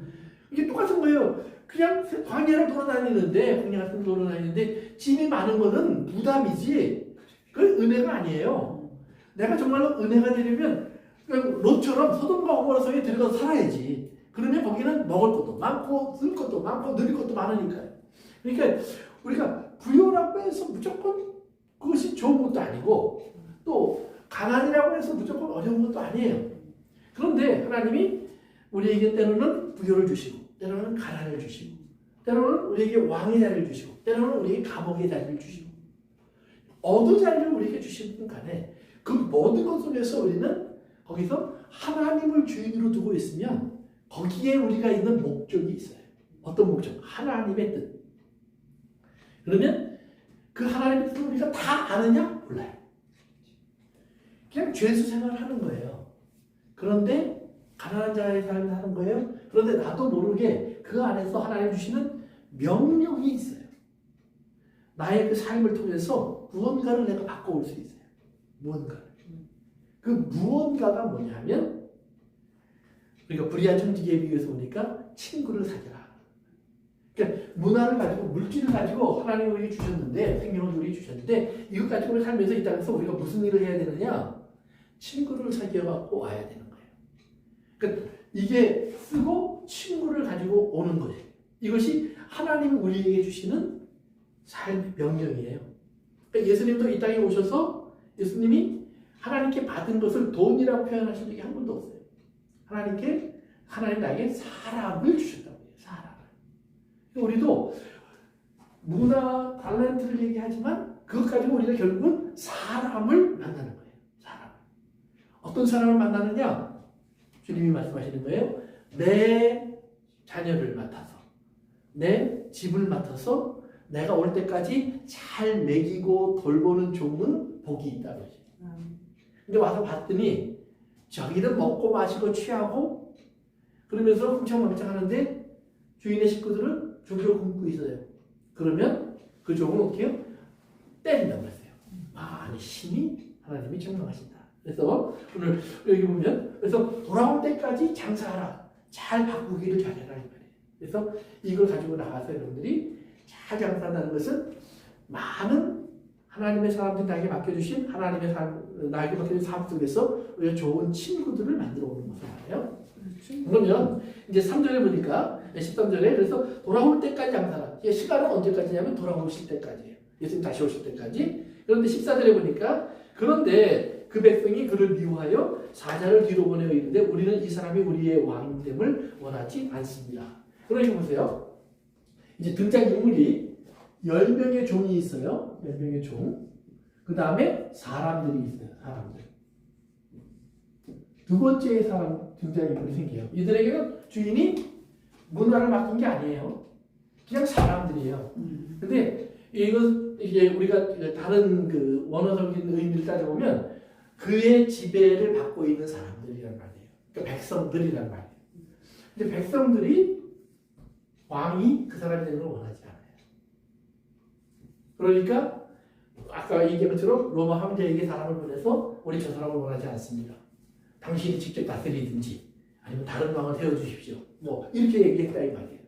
이게 똑같은 거예요. 그냥 광야를 돌아다니는데 광야 같은 데 돌아다니는데 짐이 많은 거는 부담이지 그 은혜가 아니에요. 내가 정말로 은혜가 되려면 롯처럼 소돔과 고모라 성에 들어가서 살아야지. 그러면 거기는 먹을 것도 많고 쓸 것도 많고 누릴 것도 많으니까요. 그러니까 우리가 부유라고 해서 무조건 그것이 좋은 것도 아니고 또 가난이라고 해서 무조건 어려운 것도 아니에요. 그런데 하나님이 우리에게 때로는 부유를 주시고 때로는 가난을 주시고 때로는 우리에게 왕의 자리를 주시고 때로는 우리에게 감옥의 자리를 주시고 어느 자리를 우리에게 주시든 간에 그 모든 것 속에서 우리는 거기서 하나님을 주인으로 두고 있으면 거기에 우리가 있는 목적이 있어요. 어떤 목적? 하나님의 뜻. 그러면 그 하나님의 뜻을 우리가 다 아느냐? 몰라요. 그냥 죄수 생활을 하는 거예요. 그런데 가난한 자의 삶을 사는 거예요. 그런데 나도 모르게 그 안에서 하나님 주시는 명령이 있어요. 나의 그 삶을 통해서 무언가를 내가 바꿔올 수 있어요. 무언가를. 그 무언가가 뭐냐면 우리가 불의한 청지기에 비유해서 보니까 친구를 사귀라. 그러니까 문화를 가지고 물질을 가지고 하나님이 우리에게 주셨는데 생명을 우리에게 주셨는데 이것 가지고 우리 살면서 이 땅에서 우리가 무슨 일을 해야 되느냐? 친구를 사귀어갖고 와야 되는 거예요. 그러니까 이게 쓰고 친구를 가지고 오는 거예요. 이것이 하나님이 우리에게 주시는 삶의 명령이에요. 그러니까 예수님도 이 땅에 오셔서 예수님이 하나님께 받은 것을 돈이라고 표현하신 적이 한 번도 없어요. 하나님 나에게 사람을 주셨다고 해요. 사람을. 우리도 문화, 탤런트를 얘기하지만 그것 가지고 우리가 결국은 사람을 만나는 거예요. 사람을. 어떤 사람을 만나느냐? 주님이 말씀하시는 거예요. 내 자녀를 맡아서, 내 집을 맡아서 내가 올 때까지 잘 먹이고 돌보는 종은 복이 있다고 하죠. 근데 와서 봤더니 저기는 먹고 마시고 취하고 그러면서 훔쳐먹자 하는데 주인의 식구들은 종으로 굶고 있어요. 그러면 그 종은 어떻게 해요? 때린다고 했어요. 많이 심히 하나님이 책망하신다. 그래서 오늘 여기 보면 그래서 돌아올 때까지 장사하라. 잘 바꾸기를 잘해라 이 말이에요. 그래서 이걸 가지고 나가서 여러분들이 잘 장사한다는 것은 많은 하나님의 사람들이 나에게 맡겨주신 하나님의 나에게 맡겨준 삶 속에서 우리가 좋은 친구들을 만들어 오는 것을 말해요. 그러면 이제 3절에 보니까 13절에 그래서 돌아올 때까지 장사라. 이게 시간은 언제까지냐면 돌아오실 때까지예요. 예수님 다시 오실 때까지. 그런데 14절에 보니까 그런데 그 백성이 그를 미워하여 사자를 뒤로 보내어 이르되 우리는 이 사람이 우리의 왕됨을 원하지 않습니다. 그러니까 보세요. 이제 등장인물이 10명의 종이 있어요. 10명의 종. 그 다음에 사람들이 있어요. 사람들. 두 번째 사람 등장인물이 생겨요. 이들에게는 주인이 문화를 맡긴 게 아니에요. 그냥 사람들이에요. 근데 이게 우리가 다른 그 원어적인 의미를 따져보면 그의 지배를 받고 있는 사람들이란 말이에요. 그러니까 백성들이란 말이에요. 근데 백성들이 왕이 그 사람이 되는 걸 원하지 않아요. 그러니까 아까 얘기한 것처럼 로마 황제에게 사람을 보내서 우리 저 사람을 원하지 않습니다. 당신이 직접 다스리든지 아니면 다른 왕을 세워주십시오. 뭐 이렇게 얘기했다 이 말이에요.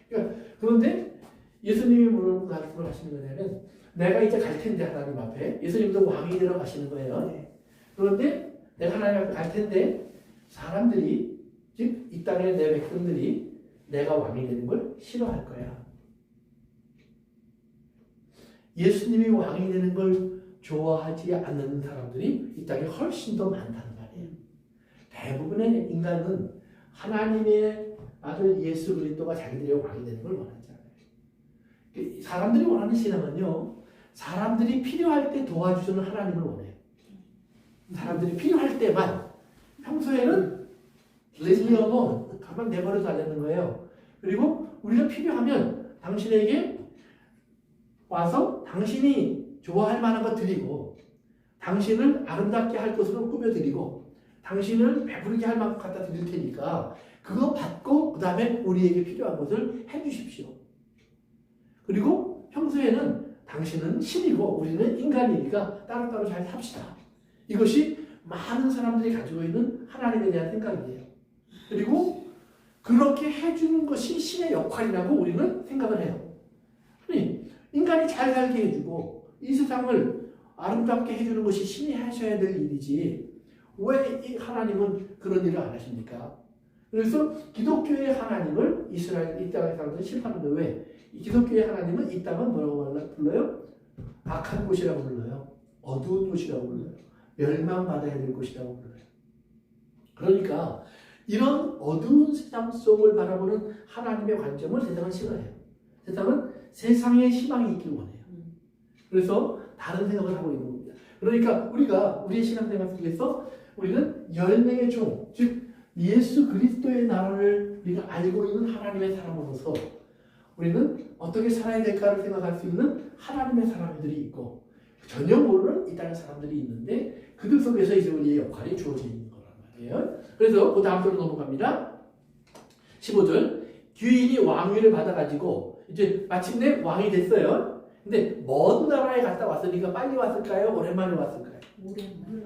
그러니까 그런데 예수님이 뭐라고 말씀하시는 거냐면 내가 이제 갈 텐데 하나님 앞에 예수님도 왕이 되러 가시는 거예요. 그런데 내가 하나님 앞에 갈 텐데 사람들이 즉 이 땅의 내 백성들이 내가 왕이 되는 걸 싫어할 거야. 예수님이 왕이 되는 걸 좋아하지 않는 사람들이 이 땅에 훨씬 더 많다는 말이에요. 대부분의 인간은 하나님의 아들 예수 그리스도가 자기들의 왕이 되는 걸 원하지 않아요. 사람들이 원하는 신앙은요. 사람들이 필요할 때 도와주시는 하나님을 원해요. 사람들이 필요할 때만 평소에는 레지어노 가만 내버려 달라는 거예요. 그리고 우리가 필요하면 당신에게 와서 당신이 좋아할 만한 것 드리고 당신을 아름답게 할 것으로 꾸며드리고 당신을 배부르게 할 만큼 갖다 드릴 테니까 그거 받고 그 다음에 우리에게 필요한 것을 해주십시오. 그리고 평소에는 당신은 신이고 우리는 인간이니까 따로따로 잘 삽시다. 이것이 많은 사람들이 가지고 있는 하나님에 대한 생각이에요. 그리고 그렇게 해주는 것이 신의 역할이라고 우리는 생각을 해요. 인간이 잘 살게 해주고 이 세상을 아름답게 해주는 것이 신이 하셔야 될 일이지 왜 이 하나님은 그런 일을 안 하십니까? 그래서 기독교의 하나님을 이스라엘 이 땅의 사람들이 싫어하는데 왜? 기독교의 하나님은 이 땅은 뭐라고 불러요? 악한 곳이라고 불러요. 어두운 곳이라고 불러요. 멸망받아야 될 곳이라고 불러요. 그러니까 이런 어두운 세상 속을 바라보는 하나님의 관점을 세상은 싫어해요. 세상은 세상에 희망이 있길 원해요. 그래서 다른 생각을 하고 있는 겁니다. 그러니까 우리의 신앙생활 속에서 우리는 10명의 종, 즉 예수 그리스도의 나라를 우리가 알고 있는 하나님의 사람으로서 우리는 어떻게 살아야 될까를 생각할 수 있는 하나님의 사람들이 있고 전혀 모르는 이 땅의 사람들이 있는데 그들 속에서 이제 우리의 역할이 주어져 있는 거란 거예요. 그래서 그 다음 절로 넘어갑니다. 15절. 귀인이 왕위를 받아가지고 이제 마침내 왕이 됐어요. 근데 먼 나라에 갔다 왔으니까 빨리 왔을까요? 오랜만에 왔을까요?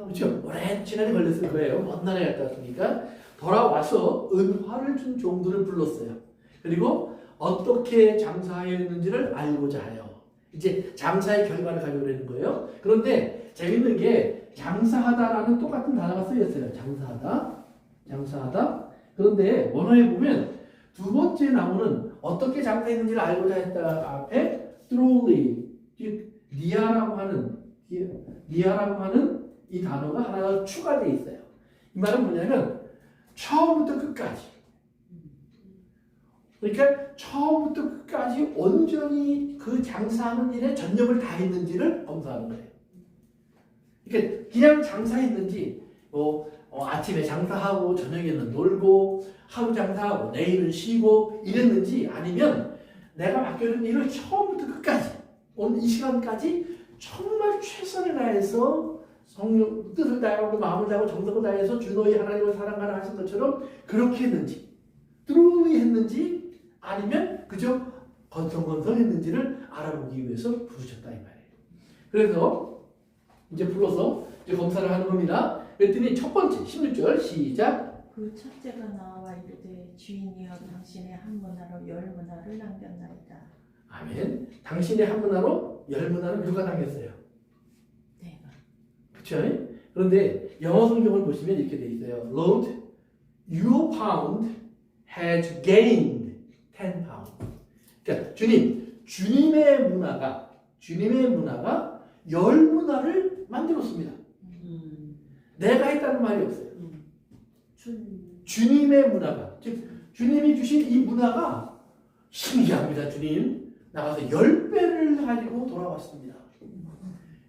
그렇죠. 오랜 시간이 걸렸을 거예요. 먼 나라에 갔다 왔으니까 돌아와서 은화를 준 종들을 불렀어요. 그리고 어떻게 장사했는지를 알고자 해요. 이제 장사의 결과를 가져오려는 거예요. 그런데 재밌는 게 장사하다라는 똑같은 단어가 쓰였어요. 장사하다. 그런데 원어에 보면 두 번째 나오는 어떻게 장사했는지를 알고자 했다 앞에 truly, 즉 니아라고 하는 이 단어가 하나 추가되어 있어요. 이 말은 뭐냐면 처음부터 끝까지. 그러니까 처음부터 끝까지 온전히 그 장사하는 일에 전력을 다했는지를 검사하는 거예요. 그러니까 그냥 장사했는지 아침에 장사하고 저녁에는 놀고 하루 장사하고 내일은 쉬고 이랬는지 아니면 내가 맡겨진 일을 처음부터 끝까지 오늘 이 시간까지 정말 최선을 다해서 성령 뜻을 다하고 마음을 다하고 정성을 다해서 주 너희 하나님을 사랑하라 하신 것처럼 그렇게 했는지 truly 했는지 아니면 그저 건성건성했는지를 알아보기 위해서 부르셨다 이 말이에요. 그래서 이제 불러서 이제 검사를 하는 겁니다. 그랬더니 첫 번째 16절 시작. 그 첫째가 나와 이르되 주인이여 당신의 한 문화로 열 문화를 남겼나이다. 아멘. 당신의 한 문화로 열 문화를 누가 남겼어요? 내가. 그렇죠? 그런데 영어 성경을 보시면 이렇게 돼 있어요. Lord, your pound has gained 10 pounds. 그러니까 주님의 문화가 열 문화를 만들었습니다. 내가 했다는 말이 없어요. 주님의 문화가, 즉 주님이 주신 이 문화가 신기합니다. 주님 나가서 10배를 가지고 돌아왔습니다.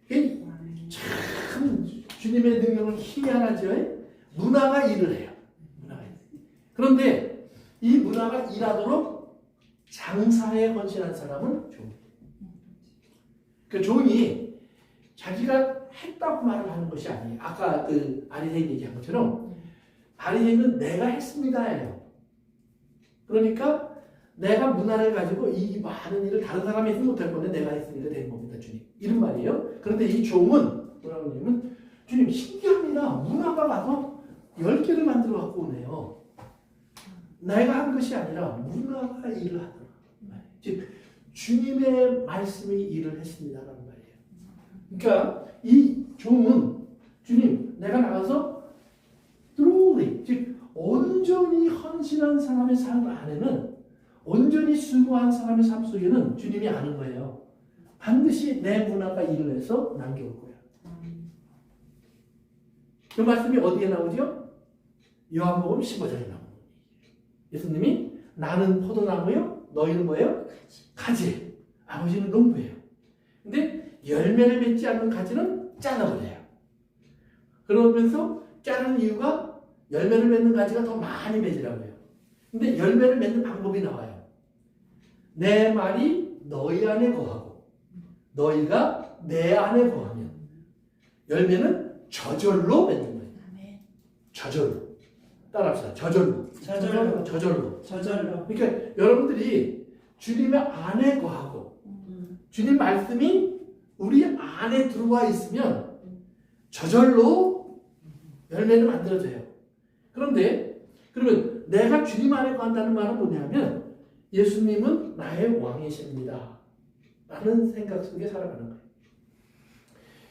이게 참 주님의 능력은 희한하죠. 문화가 일을 해요. 그런데 이 문화가 일하도록 장사에 헌신한 사람은 종이에요. 그 종이 자기가 했다고 말을 하는 것이 아니에요. 아까 그 아리새인 얘기한 것처럼 아리새인은 내가 했습니다예요. 그러니까 내가 문화를 가지고 이 많은 일을 다른 사람이 했으면 못할 건데 내가 했으니까 된 겁니다. 주님. 이런 말이에요. 그런데 이 종은 뭐라고 하냐면 주님 신기합니다. 문화가 가서 10개를 만들어 갖고 오네요. 내가 한 것이 아니라 문화가 일을 하더라. 즉 주님의 말씀이 일을 했습니다라는 말이에요. 그러니까 이 종은 주님 내가 나가서 truly 즉 온전히 헌신한 사람의 삶 안에는 온전히 수고한 사람의 삶 속에는 주님이 아는 거예요. 반드시 내 문화가 일을 해서 남겨올 거예요. 그 말씀이 어디에 나오죠? 요한복음 15절에 나옵니다. 예수님이 나는 포도나무요 너희는 뭐예요? 가지. 아버지는 농부예요. 근데 열매를 맺지 않는 가지는 잘라버려요. 그러면서 자르는 이유가 열매를 맺는 가지가 더 많이 맺으라고 해요. 근데 열매를 맺는 방법이 나와요. 내 말이 너희 안에 거하고 너희가 내 안에 거하면 열매는 저절로 맺는 거예요. 저절로. 따라합시다. 저절로. 그러니까 여러분들이 주님의 안에 거하고 주님 말씀이 우리 안에 들어와 있으면 저절로 열매를 만들어져요. 그런데 그러면 내가 주님 안에 거한다는 말은 뭐냐면 예수님은 나의 왕이십니다. 라는 생각 속에 살아가는 거예요.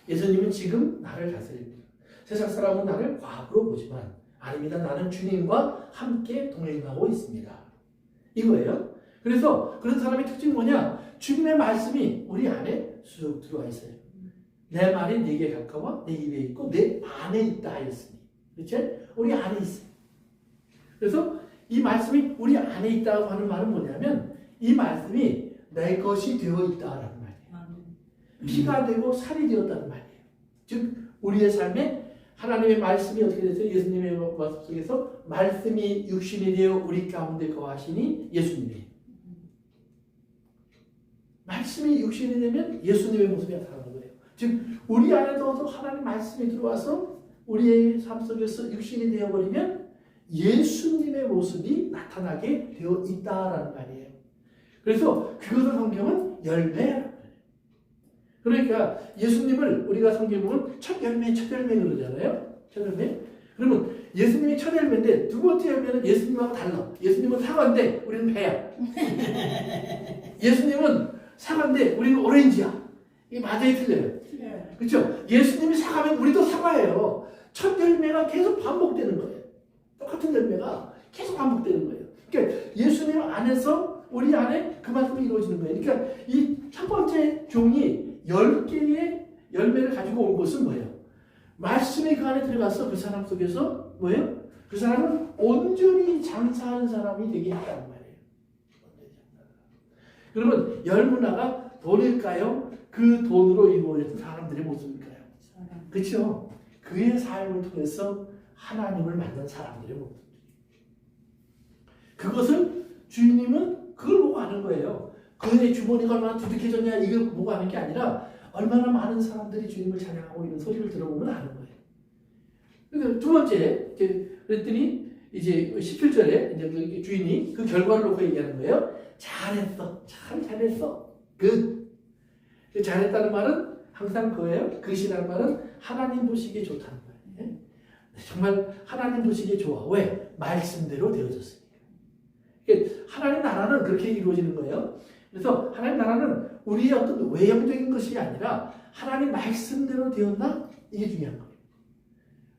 예수님은 지금 나를 다스립니다. 세상 사람은 나를 과부로 보지만 아닙니다. 나는 주님과 함께 동행하고 있습니다. 이거예요. 그래서 그런 사람의 특징이 뭐냐? 주님의 말씀이 우리 안에 쑥 들어와 있어요. 내 말이 네게 가까워 내 입에 있고 내 안에 있다 하였으니. 그렇죠? 우리 안에 있어요. 그래서 이 말씀이 우리 안에 있다고 하는 말은 뭐냐면 이 말씀이 내 것이 되어 있다라는 말이에요. 피가 되고 살이 되었다는 말이에요. 즉 우리의 삶에 하나님의 말씀이 어떻게 됐어요? 예수님의 말씀 속에서 말씀이 육신이 되어 우리 가운데 거하시니 예수님이에요. 말씀이 육신이 되면 예수님의 모습이 나타나는 거예요. 즉 우리 안에도 하나님 말씀이 들어와서 우리의 삶 속에서 육신이 되어버리면 예수님의 모습이 나타나게 되어 있다라는 말이에요. 그래서 그것을 성경은 열매라고 해요. 그러니까 예수님을 우리가 성경에 보면 첫 열매 그러잖아요. 첫 열매. 그러면 예수님이 첫 열매인데 두 번째 열매는 예수님하고 달라. 예수님은 사과인데 우리는 배야. 예수님은 사과인데 우리는 오렌지야. 이게 맞아요, 틀려요? 네. 그렇죠? 예수님이 사과면 우리도 사과예요. 첫 열매가 계속 반복되는 거예요. 똑같은 열매가 계속 반복되는 거예요. 그러니까 예수님 안에서 우리 안에 그 말씀이 이루어지는 거예요. 그러니까 이 첫 번째 종이 10개의 열매를 가지고 온 것은 뭐예요? 말씀이 그 안에 들어가서 그 사람 속에서 뭐예요? 그 사람은 온전히 장사하는 사람이 되게 했다는 말이에요. 그러면 열문화가 돈일까요? 그 돈으로 이루어졌던 사람들의 모습일까요? 그렇죠? 그의 삶을 통해서 하나님을 만난 사람들의 모습. 그것을 주님은 그걸 보고 아는 거예요. 그의 주머니가 얼마나 두둑해졌냐 이걸 보고 아는 게 아니라 얼마나 많은 사람들이 주님을 찬양하고 이런 소리를 들어보면 아는 거예요. 그래서 두 번째, 그랬더니 이제 17절에 이제 주인이 그 결과를 놓고 얘기하는 거예요. 잘했어. 참 잘했어. 잘했다는 말은 항상 그거예요. 그것이라는 말은 하나님 보시기에 좋다는 거예요. 정말 하나님 보시기에 좋아. 왜? 말씀대로 되어졌으니까. 하나님 나라는 그렇게 이루어지는 거예요. 그래서 하나님 나라는 우리의 어떤 외형적인 것이 아니라 하나님 말씀대로 되었나? 이게 중요한 거예요.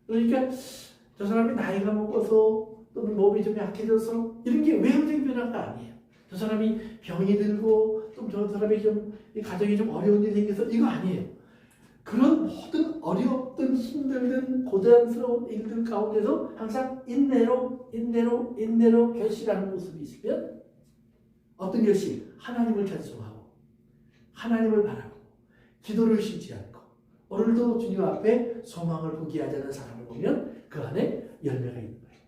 그러니까 저 사람이 나이가 먹어서 또는 몸이 좀 약해져서 이런 게 외형적인 변화가 아니에요. 저 사람이 병이 들고 또 저 사람이 좀 가정이 좀 어려운 일이 생겨서 이거 아니에요. 그런 모든 어렵든 힘들든 고단스러운 일들 가운데서 항상 인내로 결실하는 모습이 있으면 어떤 결실? 하나님을 찬송하고 하나님을 바라고 기도를 쉬지 않고 오늘도 주님 앞에 소망을 포기하지 않는 사람을 보면 그 안에 열매가 있는 거예요.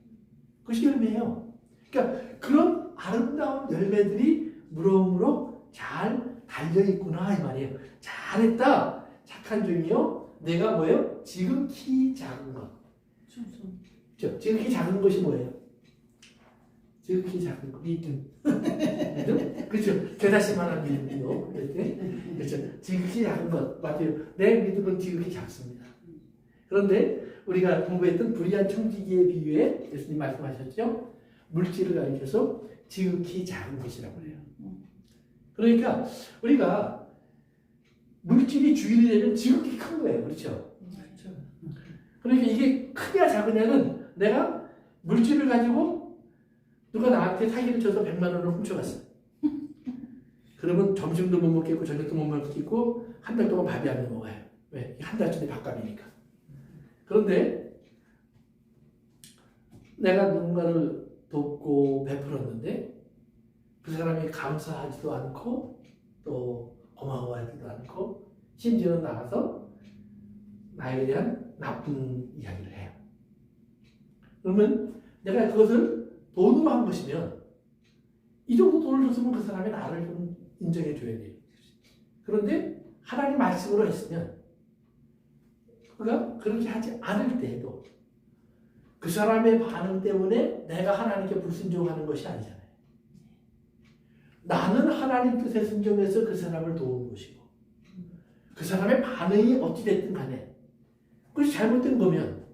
그것이 열매예요. 그러니까 그런 아름다운 열매들이 무럭무럭 잘 달려있구나 이 말이에요. 잘했다. 착한 종이요. 내가 뭐예요? 지극히 작은 것. 그렇죠? 지극히 작은 것이 뭐예요? 지극히 작은 것. 믿음. 믿음? 그렇죠? 겨자씨만한 믿음이요. 그렇죠? 지극히 작은 것. 맞아요. 내 믿음은 지극히 작습니다. 그런데 우리가 공부했던 불의한 청지기의 비유에 예수님 말씀하셨죠? 물질을 가리켜서 지극히 작은 것이라고 해요. 그러니까 우리가 물질이 주인이 되면 지극히 큰 거예요. 그렇죠? 그러니까 이게 크냐 작으냐는 내가 물질을 가지고 누가 나한테 사기를 쳐서 100만 원을 훔쳐갔어요. 그러면 점심도 못 먹겠고 저녁도 못 먹겠고 한 달 동안 밥이 안 먹어요. 왜? 한 달쯤에 밥값이니까. 그런데 내가 누군가를 돕고 베풀었는데 그 사람이 감사하지도 않고 또 고마워하지도 않고 심지어는 나가서 나에 대한 나쁜 이야기를 해요. 그러면 내가 그것을 돈으로 한 것이면 이 정도 돈을 줬으면 그 사람이 나를 좀 인정해 줘야 돼요. 그런데 하나님 말씀으로 했으면 그가 그렇게 하지 않을 때에도 그 사람의 반응 때문에 내가 하나님께 불순종하는 것이 아니잖아요. 나는 하나님 뜻에 순종해서 그 사람을 도운 것이고 그 사람의 반응이 어찌됐든 간에 그것이 잘못된 거면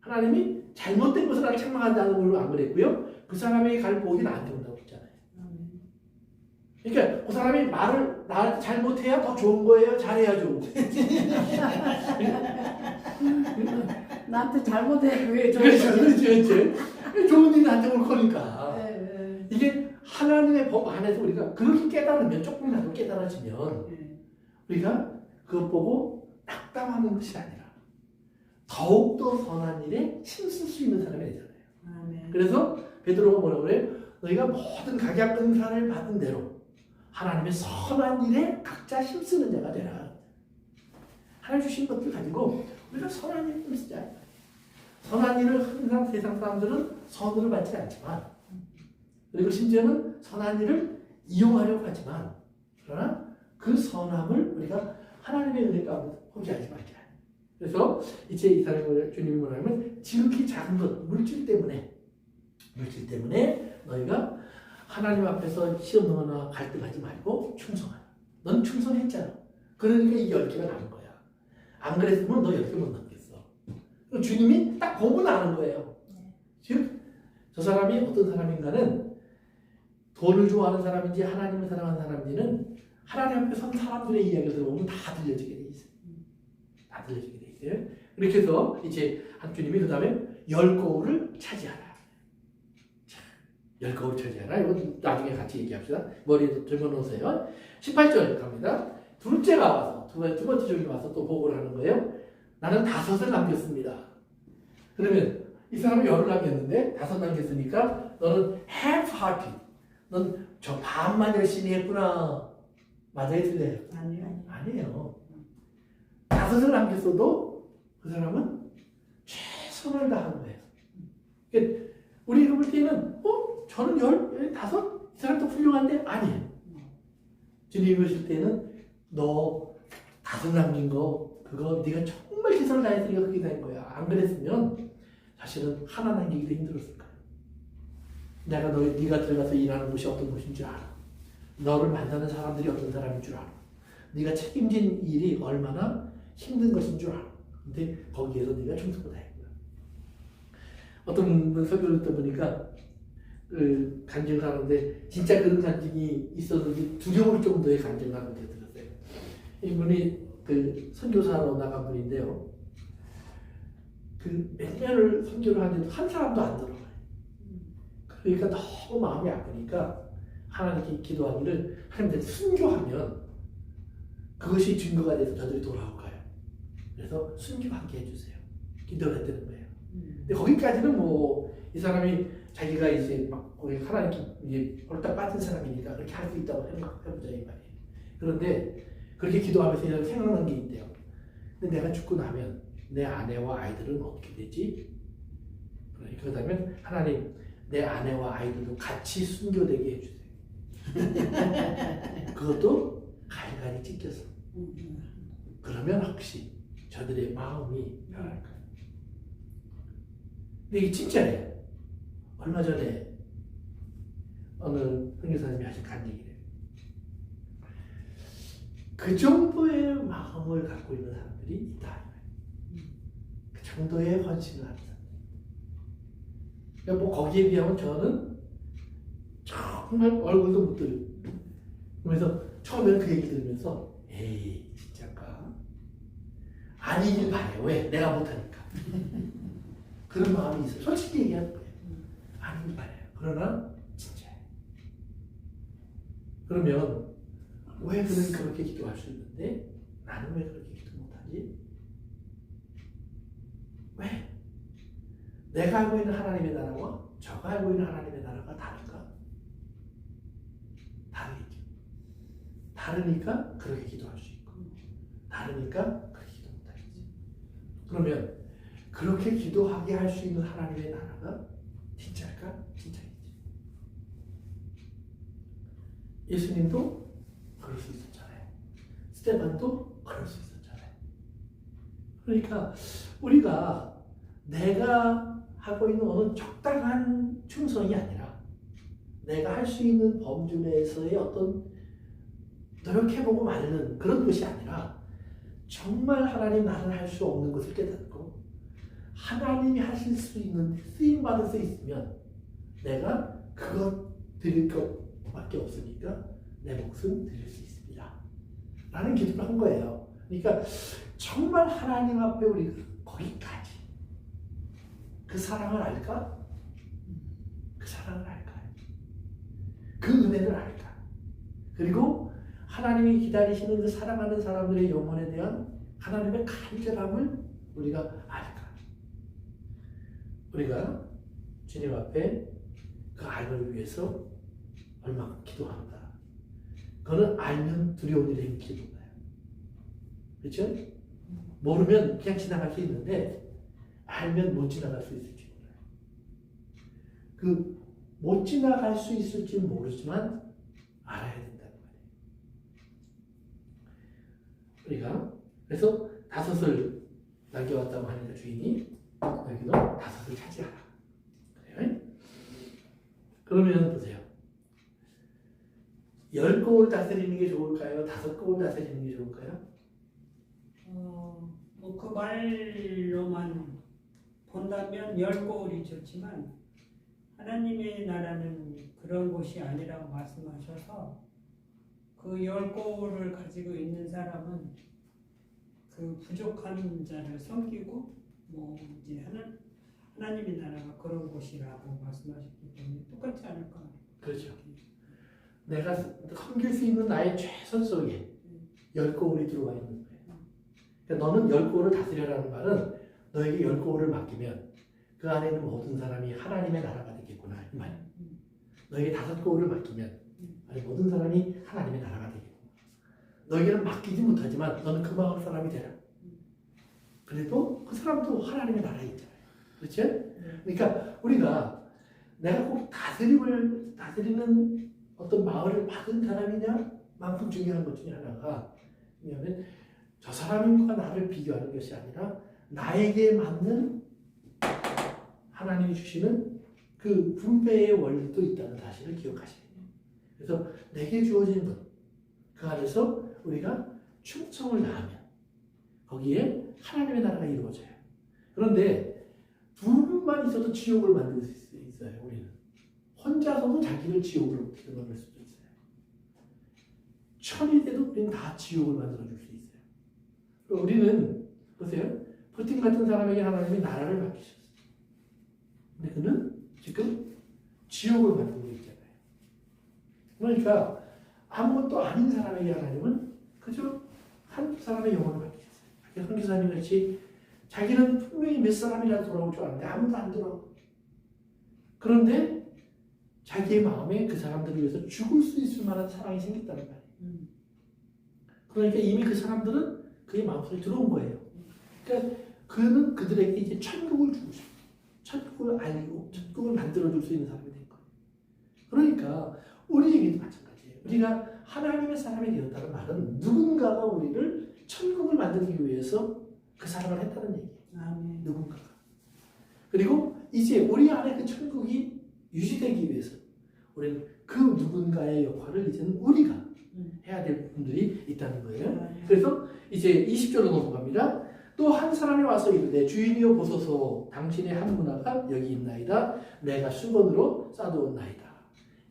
하나님이 잘못된 것을 나를 책망한다는 걸로 안 그랬고요. 그 사람에게 갈 복이 나한테 온다고 했잖아요. 그러니까 그 사람이 말을 나한테 잘못해야 더 좋은 거예요? 잘해야 좋은 거예요? 나한테 잘못해 왜 그렇죠. 좋은 일이 나한테 올 거니까. 네. 이게 하나님의 법 안에서 우리가 그렇게 깨달으면 조금이라도 깨달아지면 우리가 그것 보고 낙담하는 것이 아니라 더욱더 선한 일에 힘쓸 수 있는 사람이 되잖아요. 그래서 베드로가 뭐라고 그래요? 너희가 모든 각약 은사를 받은 대로 하나님의 선한 일에 각자 힘쓰는 자가 되라. 하나님 주신 것들 가지고 우리가 선한 일을 힘쓰자. 선한 일을 항상 세상 사람들은 선으로 받지 않지만 그리고 심지어는 선한 일을 이용하려고 하지만 그러나 그 선함을 우리가 하나님의 은혜 가운데 포기하지 말자. 그래서 이제 이 사람을 주님이 뭐냐면 지극히 작은 것, 물질 때문에 너희가 하나님 앞에서 시험 넘어나 갈등하지 말고 충성하라. 넌 충성했잖아. 그러니까 이 10개가 나는 거야. 안 그랬으면 너 10개 못 남겠어. 주님이 딱 보고 나는 거예요. 즉, 저 사람이 어떤 사람인가는 돈을 좋아하는 사람인지 하나님을 사랑하는 사람인지는 하나님 앞에 선 사람들의 이야기를 들어보면 다 들려지게 돼 있어요. 다 들려지게 돼 있어요. 이렇게 해서 이제 주님이 그 다음에 10거울을 차지하라. 자, 10거울 차지하라. 이건 나중에 같이 얘기합시다. 머리에 들어놓으세요. 18절 갑니다. 둘째가 와서 두 번째 종이 와서 또 보고를 하는 거예요. 나는 5을 남겼습니다. 그러면 이 사람은 10을 남겼는데 5 남겼으니까 너는 half-hearted. 넌 저 반만 열심히 했구나. 맞아요, 틀려요? 아니에요. 5을 남겼어도 그 사람은 최선을 다한 거예요. 그러니까 우리가 볼 때는 저는 15? 이 사람도 훌륭한데? 아니에요. 주님이 보실 때는 너 5 남긴 거 그거 네가 정말 최선을 다했으니까 그게 된 거야. 안 그랬으면 사실은 하나 남기기도 힘들었을 거야. 내가 네가 들어가서 일하는 곳이 어떤 곳인 줄 알아. 너를 만나는 사람들이 어떤 사람인 줄 알아. 네가 책임진 일이 얼마나 힘든 것인 줄 알아. 근데 거기에서 네가 충성을 다했구나. 어떤 분 설교를 듣다 보니까 그 간증을 하는데 진짜 그런 간증이 있었는지 두려울 정도의 간증을 하는데 들었어요. 이분이 그 선교사로 나간 분인데요. 그 몇 년을 선교를 하는데도 한 사람도 안 들어가요. 그러니까 너무 마음이 아프니까 하나님께 기도하기를 하나님한테 순교하면 그것이 증거가 돼서 저들이 돌아올까요? 그래서 순교하게 해주세요. 기도를 했다는 거예요. 근데 거기까지는 뭐 이 사람이 자기가 이제 막 하나님께 이제 홀딱 빠진 사람이니까 그렇게 할 수 있다고 해보자 이 말이에요. 그런데 그렇게 기도하면서 생각난 게 있대요. 근데 내가 죽고 나면 내 아내와 아이들은 어떻게 되지? 그러니까 그러면 하나님 내 아내와 아이들도 같이 순교되게 해주세요. 그것도 갈갈이 찢겨서. 그러면 혹시 저들의 마음이 변할 거예요. 근데 이게 진짜예요. 얼마 전에 어느 선교사님이 하신 간증이래요. 그 정도의 마음을 갖고 있는 사람들이 있다. 그 정도의 헌신을 하는 사람들. 그러니까 뭐 거기에 비하면 저는 정말 얼굴도 못 들어요. 그래서 처음에는 그 얘기 들으면서 에이 진짜인가? 아니길 바래요. 왜? 내가 못하니까. 그런 마음이 있어요. 솔직히 얘기하는 거예요. 아니길 바래요. 그러나 진짜예요. 그러면 왜 그렇게 기도할 수 있는데 나는 왜 그렇게 기도 못하지? 왜? 내가 알고 있는 하나님의 나라와 저가 알고 있는 하나님의 나라가 다른가? 다르겠죠. 다르니까 그렇게 기도할 수 있고 다르니까 그렇게 기도 못하겠지. 그러면 그렇게 기도하게 할 수 있는 하나님의 나라가 진짜일까? 진짜겠지. 예수님도 그럴 수 있었잖아요. 스테반도 그럴 수 있었잖아요. 그러니까 우리가 내가 하고 있는 어느 적당한 충성이 아니라 내가 할 수 있는 범주 내에서의 어떤 노력해보고 말는 그런 것이 아니라 정말 하나님 나는 할 수 없는 것을 깨닫고 하나님이 하실 수 있는 쓰임받을 수 있으면 내가 그것 드릴 것밖에 없으니까 내 목숨 드릴 수 있습니다. 라는 기도를 한 거예요. 그러니까 정말 하나님 앞에 우리가 거기까지 그 사랑을 알까? 그 사랑을 알까? 그 은혜를 알까? 그리고 하나님이 기다리시는 그 사랑하는 사람들의 영혼에 대한 하나님의 간절함을 우리가 알까? 우리가 주님 앞에 그 알걸 위해서 얼마큼 기도한다. 그거는 알면 두려운 일이 기도가요. 그렇죠? 모르면 그냥 지나갈 수 있는데 알면 못 지나갈 수 있을지 몰라요. 그 못 지나갈 수 있을지 모르지만 알아야 된다는 말이에요. 우리가 그래서 5을 남겨왔다고 하니까 주인이 여기도 5을 차지하라. 그래요? 그러면 보세요. 10곡을 다스리는 게 좋을까요? 5곡을 다스리는 게 좋을까요? 뭐 그 말로만 본다면 10고울이 좋지만 하나님의 나라는 그런 곳이 아니라고 말씀하셔서 그 10고울을 가지고 있는 사람은 그 부족한 자를 섬기고 뭐 이제 하나님의 나라가 그런 곳이라고 말씀하셨기 때문에 똑같지 않을까. 그렇죠. 내가 섬길 수 있는 나의 최선 속에 10고울이 들어가 있는 거예요. 그러니까 너는 10고울을 다스려라는 말은 너에게 10고울을 맡기면 그 안에 있는 모든 사람이 하나님의 나라가 되겠구나 이 말이에요. 너에게 5고울을 맡기면 아니 모든 사람이 하나님의 나라가 되겠구나. 너에게는 맡기지 못하지만 너는 그 마을 사람이 되라. 그래도 그 사람도 하나님의 나라에 있잖아요. 그렇죠? 그러니까 우리가 내가 꼭 다스리는 어떤 마을을 받은 사람이냐 만큼 중요한 것 중에 하나가 뭐냐면 저 사람과 나를 비교하는 것이 아니라 나에게 맞는 하나님이 주시는 그 분배의 원리도 있다는 사실을 기억하시는 거예요. 그래서 내게 주어진 것, 그 안에서 우리가 충성을 다하면 거기에 하나님의 나라가 이루어져요. 그런데 둘만 있어도 지옥을 만들 수 있어요. 우리는 혼자서도 자기를 지옥으로 넣을 수도 있어요. 천이 돼도 우리는 다 지옥을 만들어줄 수 있어요. 우리는 보세요. 푸틴 같은 사람에게 하나님이 나라를 맡기셨어요. 근데 그는 지금 지옥을 만들고 있잖아요. 그러니까 아무것도 아닌 사람에게 하나님은 그저 한 사람의 영혼을 맡기셨어요. 선교사님 같이 자기는 분명히 몇 사람이라도 돌아올 줄 알았는데 아무도 안 돌아오고 그런데 자기의 마음에 그 사람들을 위해서 죽을 수 있을 만한 사랑이 생겼다는 말이에요. 그러니까 이미 그 사람들은 그의 마음속에 들어온 거예요. 그러니까 그는 그들에게 이제 천국을 주고 싶어요. 천국을 알리고 천국을 만들어줄 수 있는 사람이 된 거예요. 그러니까 우리에게도 마찬가지예요. 우리가 하나님의 사람이 되었다는 말은 누군가가 우리를 천국을 만들기 위해서 그 사람을 했다는 얘기예요. 아멘. 누군가가. 그리고 이제 우리 안에 그 천국이 유지되기 위해서 우리는 그 누군가의 역할을 이제는 우리가 해야 될 부분들이 있다는 거예요. 그래서 이제 20절로 넘어갑니다. 또 한 사람이 와서 이르되 주인이여 보소서 당신의 한 문화가 여기 있나이다. 내가 수건으로 싸두었나이다.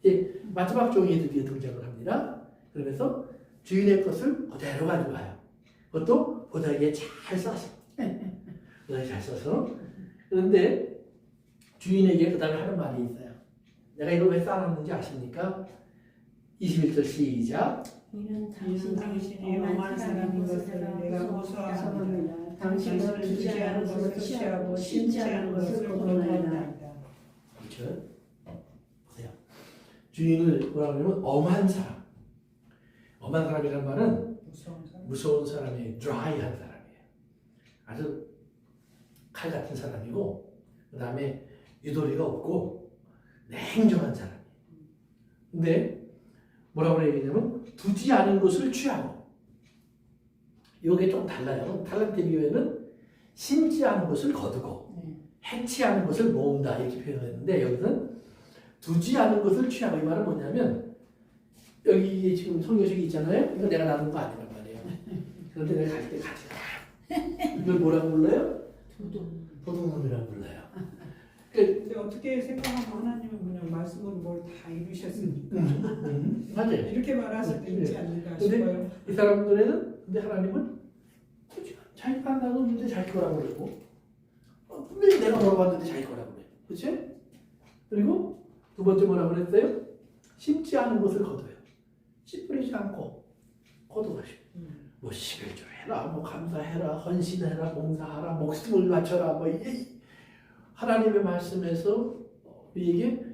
이제 마지막 종이 드디어 등장을 합니다. 그러면서 주인의 것을 그대로 가져와요. 그것도 보자기에 잘 싸서 보자기에 잘 싸서. 그런데 주인에게 그 다음에 하는 말이 있어요. 내가 이걸 왜 쌓아놨는지 아십니까? 21절 시작. 이는 당신이 엄한 사람인 것을 내가 고소합니다. 당신은 주지 않은 것을 취하고 심지 않은 것을 거둬나이다. 그렇죠? 보세요. 주인을 뭐라 그러냐면 엄한 사람. 엄한 사람이라는 말은 무서운 사람이 드라이한 사람이에요. 아주 칼 같은 사람이고 그 다음에 유도리가 없고 냉정한 사람이에요. 근데 뭐라고 얘기하냐면 두지 않은 것을 취하고 이게 좀 달라요. 달란트 비유에는 심지 않은 것을 거두고 해치하는 것을 모은다 이렇게 표현했는데 여기는 두지 않은 것을 취하고 이 말은 뭐냐면 여기 지금 성경책이 있잖아요. 이거 내가 나눈 거 아니란 말이에요. 그런데 내가 갈 때 가져가. 이걸 뭐라고 불러요? 도둑놈이라고 불러요. 근데 어떻게 생각하면 하나님은 그냥 말씀으로 뭘 다 이루셨으니까 맞아요. 이렇게 말할 수도 있지 않는가 싶어요. 이 사람들에는 근데 하나님은 자기가 나눴는데 자기 거라고 그러고 분명히 내가 물어봤는데 자기 거라고 그래요. 그렇지? 그리고 두 번째 뭐라고 그랬어요? 심지 않은 것을 거둬요. 씨 뿌리지 않고 거둬가시고 뭐 11조 해라, 뭐 감사해라, 헌신해라, 봉사하라, 목숨을 바쳐라, 뭐 이게 하나님의 말씀에서 우리에게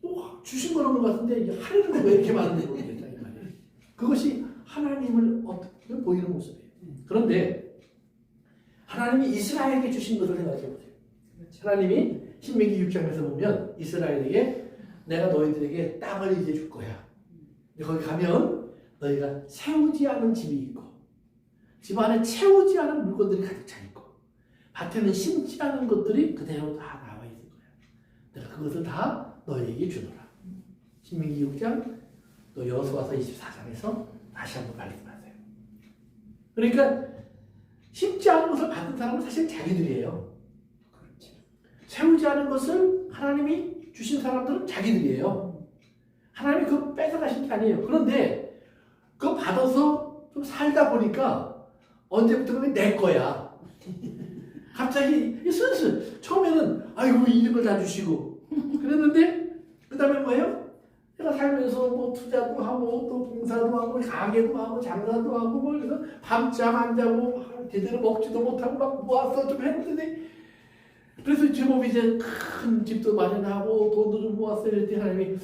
뭐 주신 거는 것 같은데 이게 하려는 거 왜 이렇게 많은지 모르겠다 이 말이에요. 그것이 하나님을 어떻게 보이는 모습이에요. 그런데 하나님이 이스라엘에게 주신 것을 생각해 보세요. 하나님이 신명기 6장에서 보면 이스라엘에게 내가 너희들에게 땅을 이제 줄 거야. 근데 거기 가면 너희가 세우지 않은 집이 있고 집 안에 채우지 않은 물건들이 가득 차 있고 밭에는 심지 않은 것들이 그대로 다 나와 있을 거야. 내가 그것을 다 너에게 주노라. 신명기 6장 또 여호수아서 24장에서 다시 한번 말씀하세요. 그러니까 심지 않은 것을 받은 사람은 사실 자기들이에요. 세우지 않은 것을 하나님이 주신 사람들은 자기들이에요. 하나님이 그거 뺏어가신 게 아니에요. 그런데 그거 받아서 좀 살다 보니까 언제부터는 내 거야. 갑자기 슬슬 처음에는 아이고 이런 걸 다 주시고 그랬는데 그 다음에 뭐예요? 내가 살면서 뭐 투자도 하고 또 봉사도 하고 가게도 하고 장사도 하고 뭐 그래서 밤잠 안 자고 제대로 먹지도 못하고 막 모아서 좀 했는데 그래서 제법이 이제 큰 집도 마련하고 돈도 좀 모았어요. 이랬더니 하나님이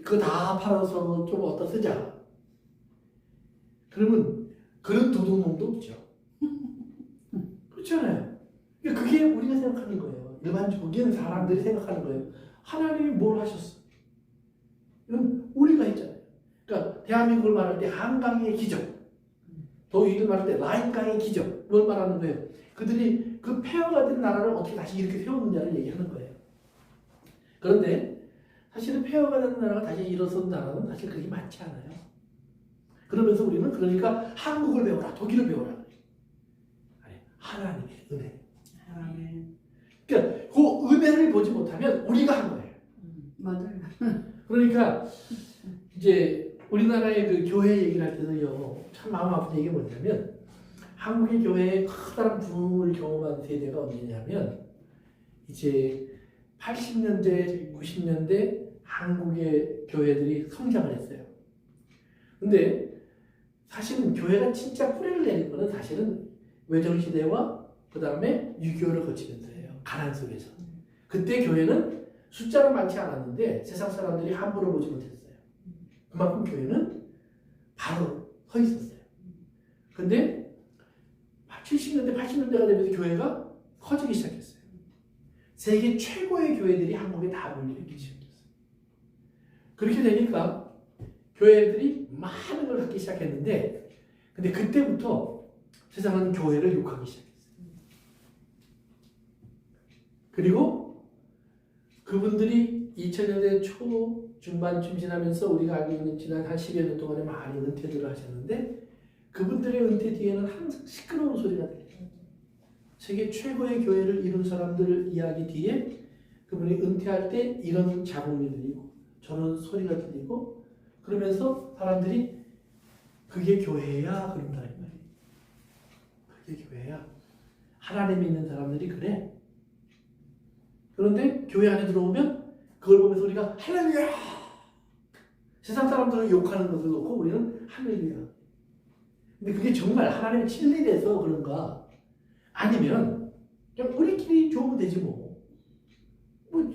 그거 다 팔아서 좀 어디다 쓰자. 그러면 그런 도둑놈도 없죠. 그렇잖아요. 그게 우리가 생각하는 거예요. 일반적인 사람들이 생각하는 거예요. 하나님이 뭘 하셨어? 이건 우리가 했잖아요. 그러니까 대한민국을 말할 때 한강의 기적, 독일을 말할 때 라인강의 기적, 뭘 말하는 거예요? 그들이 그 폐허가 된 나라를 어떻게 다시 이렇게 세웠느냐를 얘기하는 거예요. 그런데 사실은 폐허가 된 나라가 다시 일어선 나라는 사실 그렇게 많지 않아요. 그러면서 우리는 그러니까 한국을 배워라, 독일을 배워라. 아니, 하나님의 은혜. 그러니까 그 은혜를 보지 못하면 우리가 한 거예요. 맞아요. 그러니까 이제 우리나라의 그 교회 얘기를 할 때도요, 참 마음 아픈 얘기가 뭐냐면 한국의 교회에 커다란 부흥을 경험한 세대가 언제냐면 이제 80년대, 90년대 한국의 교회들이 성장을 했어요. 근데 사실은 교회가 진짜 뿌리를 내린 거는 사실은 외정시대와 그 다음에 6.25를 거치면서예요. 가난 속에서. 그때 교회는 숫자는 많지 않았는데 세상 사람들이 함부로 보지 못했어요. 그만큼 교회는 바로 서 있었어요. 근데 70년대, 80년대가 되면서 교회가 커지기 시작했어요. 세계 최고의 교회들이 한국에 다 몰리기 시작했어요. 그렇게 되니까 교회들이 많은 걸 갖기 시작했는데 근데 그때부터 세상은 교회를 욕하기 시작했어요. 그리고 그분들이 2000년대 초 중반쯤 지나면서 우리가 알고 있는 지난 한 10여 년 동안에 많이 은퇴들을 하셨는데 그분들의 은퇴 뒤에는 항상 시끄러운 소리가 들려요. 세계 최고의 교회를 이룬 사람들 이야기 뒤에 그분이 은퇴할 때 이런 자문이 들리고 저런 소리가 들리고 그러면서 사람들이 그게 교회야 그런다 이 말이에요. 그게 교회야. 하나님 믿는 사람들이 그래. 그런데 교회 안에 들어오면 그걸 보면서 우리가 할렐루야. 세상 사람들은 욕하는 것을 놓고 우리는 할렐루야. 근데 그게 정말 하나님의 진리라서 그런가? 아니면 그냥 우리끼리 좋으면 되지 뭐.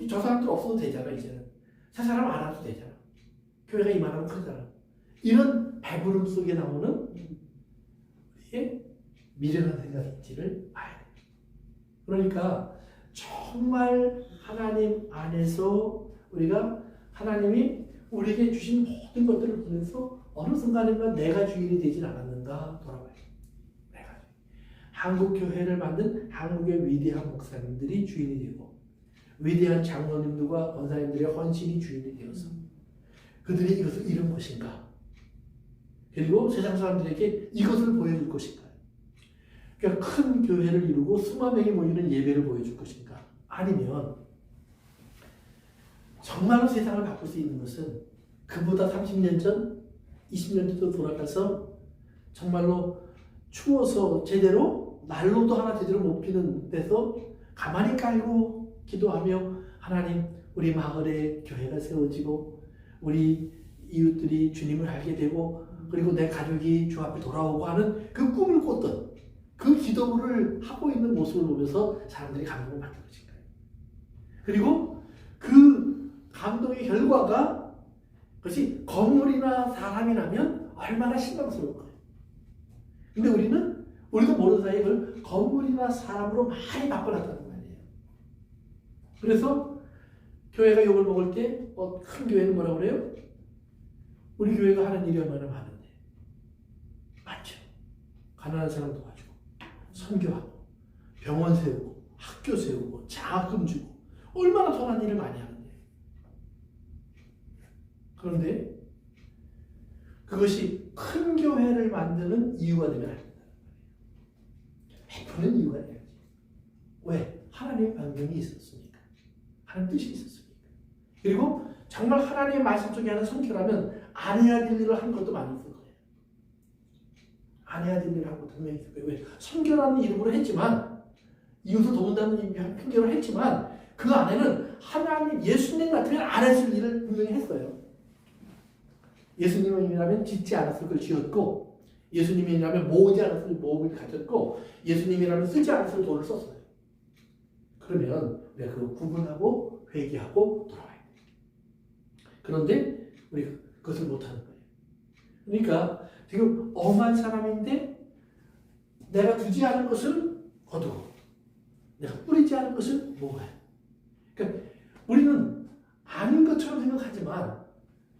저 사람들 없어도 되잖아 이제는. 저 사람 안 와도 되잖아. 교회가 이만하면 크잖아. 이런 배부름 속에 나오는 우리의 미련한 생각인지를 봐야 돼. 그러니까 정말 하나님 안에서 우리가 하나님이 우리에게 주신 모든 것들을 보면서 어느 순간인가 내가 주인이 되진 않았는가 돌아봐요. 내가 한국 교회를 만든 한국의 위대한 목사님들이 주인이 되고 위대한 장로님들과 권사님들의 헌신이 주인이 되어서 그들이 이것을 이룬 것인가? 그리고 세상 사람들에게 이것을 보여줄 것인가? 그러니까 큰 교회를 이루고 수만 명이 모이는 예배를 보여줄 것인가? 아니면 정말로 세상을 바꿀 수 있는 것은 그보다 30년 전, 20년 전 돌아가서 정말로 추워서 제대로 난로도 하나 제대로 못 피는 데서 가만히 깔고 기도하며 하나님 우리 마을에 교회가 세워지고 우리 이웃들이 주님을 알게 되고 그리고 내 가족이 주 앞에 돌아오고 하는 그 꿈을 꿨던 그 기도를 하고 있는 모습을 보면서 사람들이 감동을 받는 것인가요? 그리고 그 감동의 결과가 그것이 건물이나 사람이라면 얼마나 실망스러울까요? 근데 우리도 모르는 사이에 그걸 건물이나 사람으로 많이 바꿔놨다는 말이에요. 그래서 교회가 욕을 먹을 때 큰 교회는 뭐라고 그래요? 우리 교회가 하는 일이 얼마나 많은데 맞죠? 가난한 사람 도와주고 선교하고 병원 세우고 학교 세우고 자금 주고 얼마나 선한 일을 많이 하는데. 그런데 그것이 큰 교회를 만드는 이유가 되면 안 된다. 베푸는 이유가 돼야지. 왜? 하나님의 방법이 있었으니까. 하나님 뜻이 있었으니까. 그리고 정말 하나님의 말씀 속에 하는 선교라면 안 해야 될 일을 한 것도 많이 있을 거예요. 안 해야 될 일을 한 것도 분명히 있을 거예요. 왜? 선교라는 이름으로 했지만, 이웃을 도운다는 핑계로 했지만, 그 안에는 하나님, 예수님 같으면 안 했을 일을 분명히 했어요. 예수님이라면 짓지 않았을 걸 지었고, 예수님이라면 모으지 않았을 모음을 가졌고, 예수님이라면 쓰지 않았을 돈을 썼어요. 그러면 우리가 그걸 구분하고 회개하고 돌아와야 돼요. 그런데 우리가 그것을 못하는 거예요. 그러니까 지금 엄한 사람인데 내가 두지 않은 것을 거두고 내가 뿌리지 않은 것을 모아요. 그러니까 우리는 아닌 것처럼 생각하지만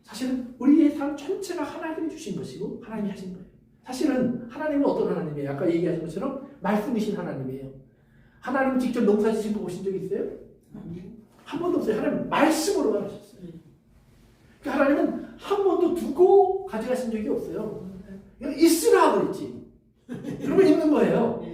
사실은 우리의 삶 전체가 하나님이 주신 것이고 하나님이 하신 거예요. 사실은 하나님은 어떤 하나님이에요? 아까 얘기하신 것처럼 말씀이신 하나님이에요. 하나님 직접 농사 지신 거 보신 적 있어요? 한 번도 없어요. 하나님 말씀으로만 하셨어요. 그러니까 하나님은 한 번도 두고 가져가신 적이 없어요. 그냥 있으라 그랬지. 그러면 있는 거예요.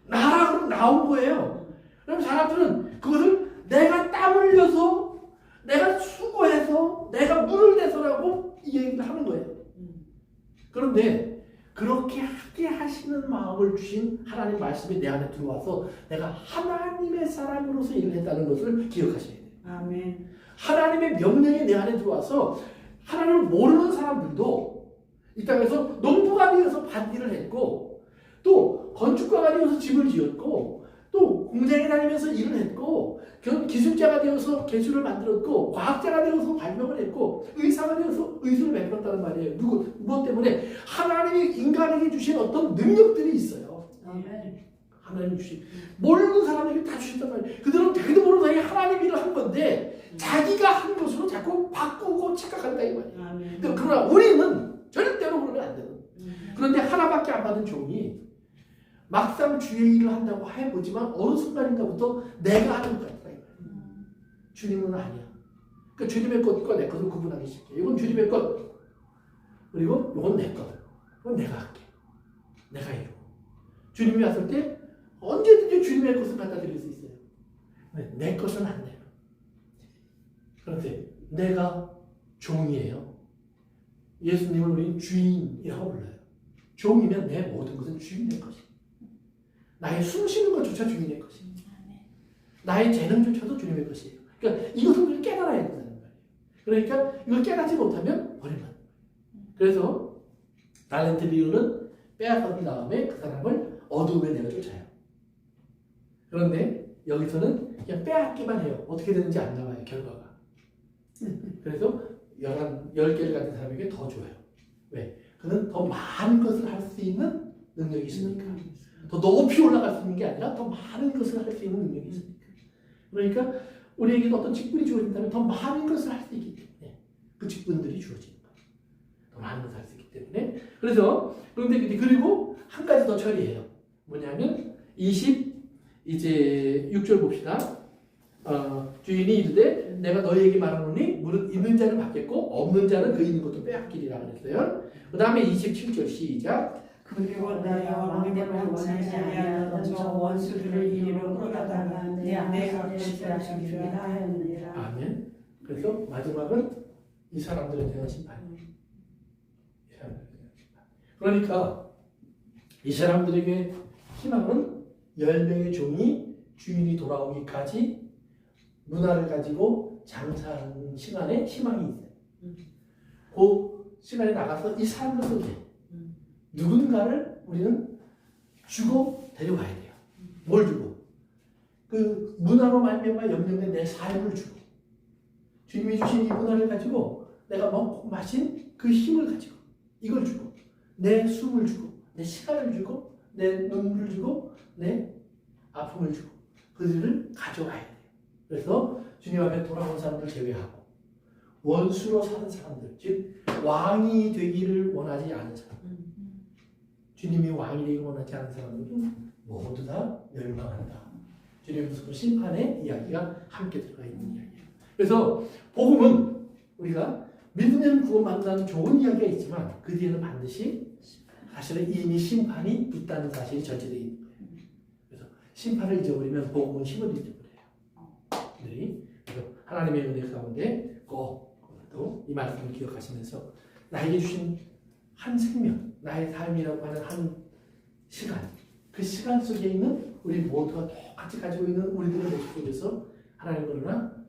나라 그러면 나온 거예요. 그럼 사람들은 그것을 내가 땀 흘려서 내가 수고해서 내가 물을 내서라고 이 얘기를 하는 거예요. 그런데 그렇게 하게 하시는 마음을 주신 하나님 말씀이 내 안에 들어와서 내가 하나님의 사람으로서 일을 했다는 것을 기억하셔야 돼요. 아멘. 하나님의 명령이 내 안에 들어와서 하나님을 모르는 사람들도 이 땅에서 농부가 되어서 밭일을 했고 또 건축가가 되어서 집을 지었고 또 공장에 다니면서 일을 했고 기술자가 되어서 기술을 만들었고 과학자가 되어서 발명을 했고 의사가 되어서 의술을 베풀었다는 말이에요. 무엇 때문에? 하나님이 인간에게 주신 어떤 능력들이 있어요. 아멘. 하나님 주신 모르는 사람에게 다 주셨단 말이에요. 그들은 자기도 모르는 사이에 하나님 일을 한 건데 자기가 한 것으로 자꾸 바꾸고 착각한다 이 말이에요. 아멘. 그러나 우리는 절대로 그러면 안 되는. 그런데 하나밖에 안 받은 종이 막상 주의 일을 한다고 해보지만 어느 순간인가부터 내가 하는 것 같다. 주님은 아니야. 그러니까 주님의 것과 내 것을 구분하기 시작해. 이건 주님의 것. 그리고 이건 내 것. 그건 내가 할게. 내가 이루고. 주님이 왔을 때 언제든지 주님의 것을 갖다 드릴 수 있어요. 내 것은 안 돼요. 그런데 내가 종이에요. 예수님을 우리는 주인이라고 불러요. 종이면 내 모든 것은 주인의 것이에요. 나의 숨 쉬는 것조차 주님의 것이에요. 나의 재능조차도 주님의 것이에요. 그러니까 이것을 우리가 깨달아야 된다는 말이에요. 그러니까 이걸 깨닫지 못하면 버리는 거예요. 그래서 달란트 비유는 빼앗은 다음에 그 사람을 어두움에 내어 쫓아요. 그런데 여기서는 그냥 빼앗기만 해요. 어떻게 되는지 안 나와요, 결과가. 그래서 10개를 가진 사람에게 더 줘요. 왜? 그는 더 많은 것을 할 수 있는 능력이 있으니까. 더 높이 올라갈 수 있는 게 아니라 더 많은 것을 할 수 있는 능력이 있으니까. 그러니까 우리에게도 어떤 직분이 주어진다면 더 많은 것을 할 수 있기 때문에 그 직분들이 주어지는 거예요. 더 많은 것을 할 수 있기 때문에. 그래서 그런데 그리고 한 가지 더 처리해요. 뭐냐면 6절 봅시다. 주인이 이르되 내가 너희에게 말하노니 무릇 있는 자는 받겠고 없는 자는 그 있는 것도 빼앗기리라 그랬어요. 그 다음에 27절 시작. 그리고 내가 왕됨을 원하지 아니하던 저 원수들을 이리로 끌어다가 내 앞에서 치라 하였느니라. 아멘. 그래서 마지막은 이 사람들에 대한 심판이에요. 이 사람들에 대한 심판. 그러니까 이 사람들에게 희망은 10명의 종이 주인이 돌아오기까지 문화를 가지고 장사하는 시간에 희망이 있어요. 그 시간에 나가서 이 사람들 속에 누군가를 우리는 주고 데려가야 돼요. 뭘 주고? 그 문화로 말미암아 연명된 내 삶을 주고 주님이 주신 이 문화를 가지고 내가 먹고 마신 그 힘을 가지고 이걸 주고 내 숨을 주고 내 시간을 주고 내 눈물을 주고 내 아픔을 주고 그들을 가져가야 돼요. 그래서 주님 앞에 돌아온 사람들 제외하고 원수로 사는 사람들, 즉 왕이 되기를 원하지 않은 사람, 주님이 왕이 되기를 원하지 않은 사람들은 모두 다 멸망한다. 주님의 그 심판의 이야기가 함께 들어가 있는 이야기예요. 그래서 복음은 우리가 믿으면 구원받는다는 좋은 이야기가 있지만 그 뒤에는 반드시 사실은 이미 심판이 있다는 사실이 전제되어 있는 거예요. 그래서 심판을 잊어버리면 복음은 힘을 잊어버려요. 그래서 하나님의 은혜 가운데 꼭 이 말씀을 기억하시면서 나에게 주신 한 생명, 나의 삶이라고 하는 한 시간, 그 시간 속에 있는 우리 모두가 똑같이 가지고 있는 우리들의 모습 속에서 하나님 그러나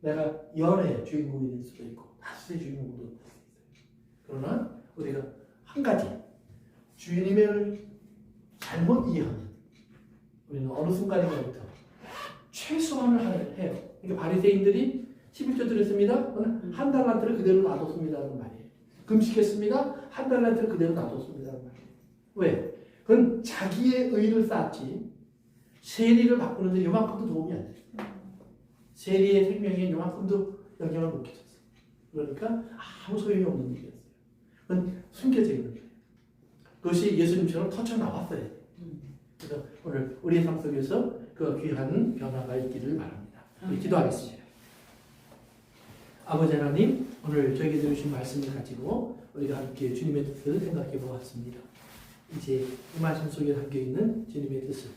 내가 열의 주인공이 될 수도 있고 다수의 주인공도 될 수 있어요. 그러나 우리가 한 가지 주님을 잘못 이해하는 우리는 어느 순간인가부터 최소한을 해요. 그러니까 바리새인들이 11조 드렸습니다. 한 달란트를 그대로 놔뒀습니다는 말이에요. 금식했습니다. 한 달란트를 그대로 놔뒀습니다는 말이에요. 왜? 그건 자기의 의를 쌓았지 세리를 바꾸는데 요만큼도 도움이 안 돼요. 세리의 생명에 요만큼도 영향을 못 끼쳤어요. 그러니까 아무 소용이 없는 일이었어요. 그건 숨겨져 있는 거예요. 그것이 예수님처럼 터쳐 나왔어야 돼요. 그래서 오늘 우리의 삶 속에서 그 귀한 변화가 있기를 바랍니다. 우리 기도하겠습니다. 아버지 하나님, 오늘 저에게 주신 말씀을 가지고 우리가 함께 주님의 뜻을 생각해 보았습니다. 이제 이 말씀 속에 담겨있는 주님의 뜻을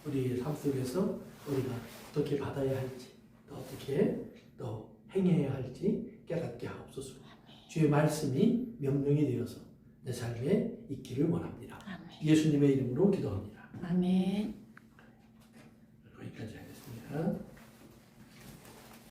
우리의 삶 속에서 우리가 어떻게 받아야 할지 또 어떻게 또 행해야 할지 깨닫게 하옵소서. 주의 말씀이 명령이 되어서 내 삶에 있기를 원합니다. 예수님의 이름으로 기도합니다. 아멘. 여기까지 하겠습니다.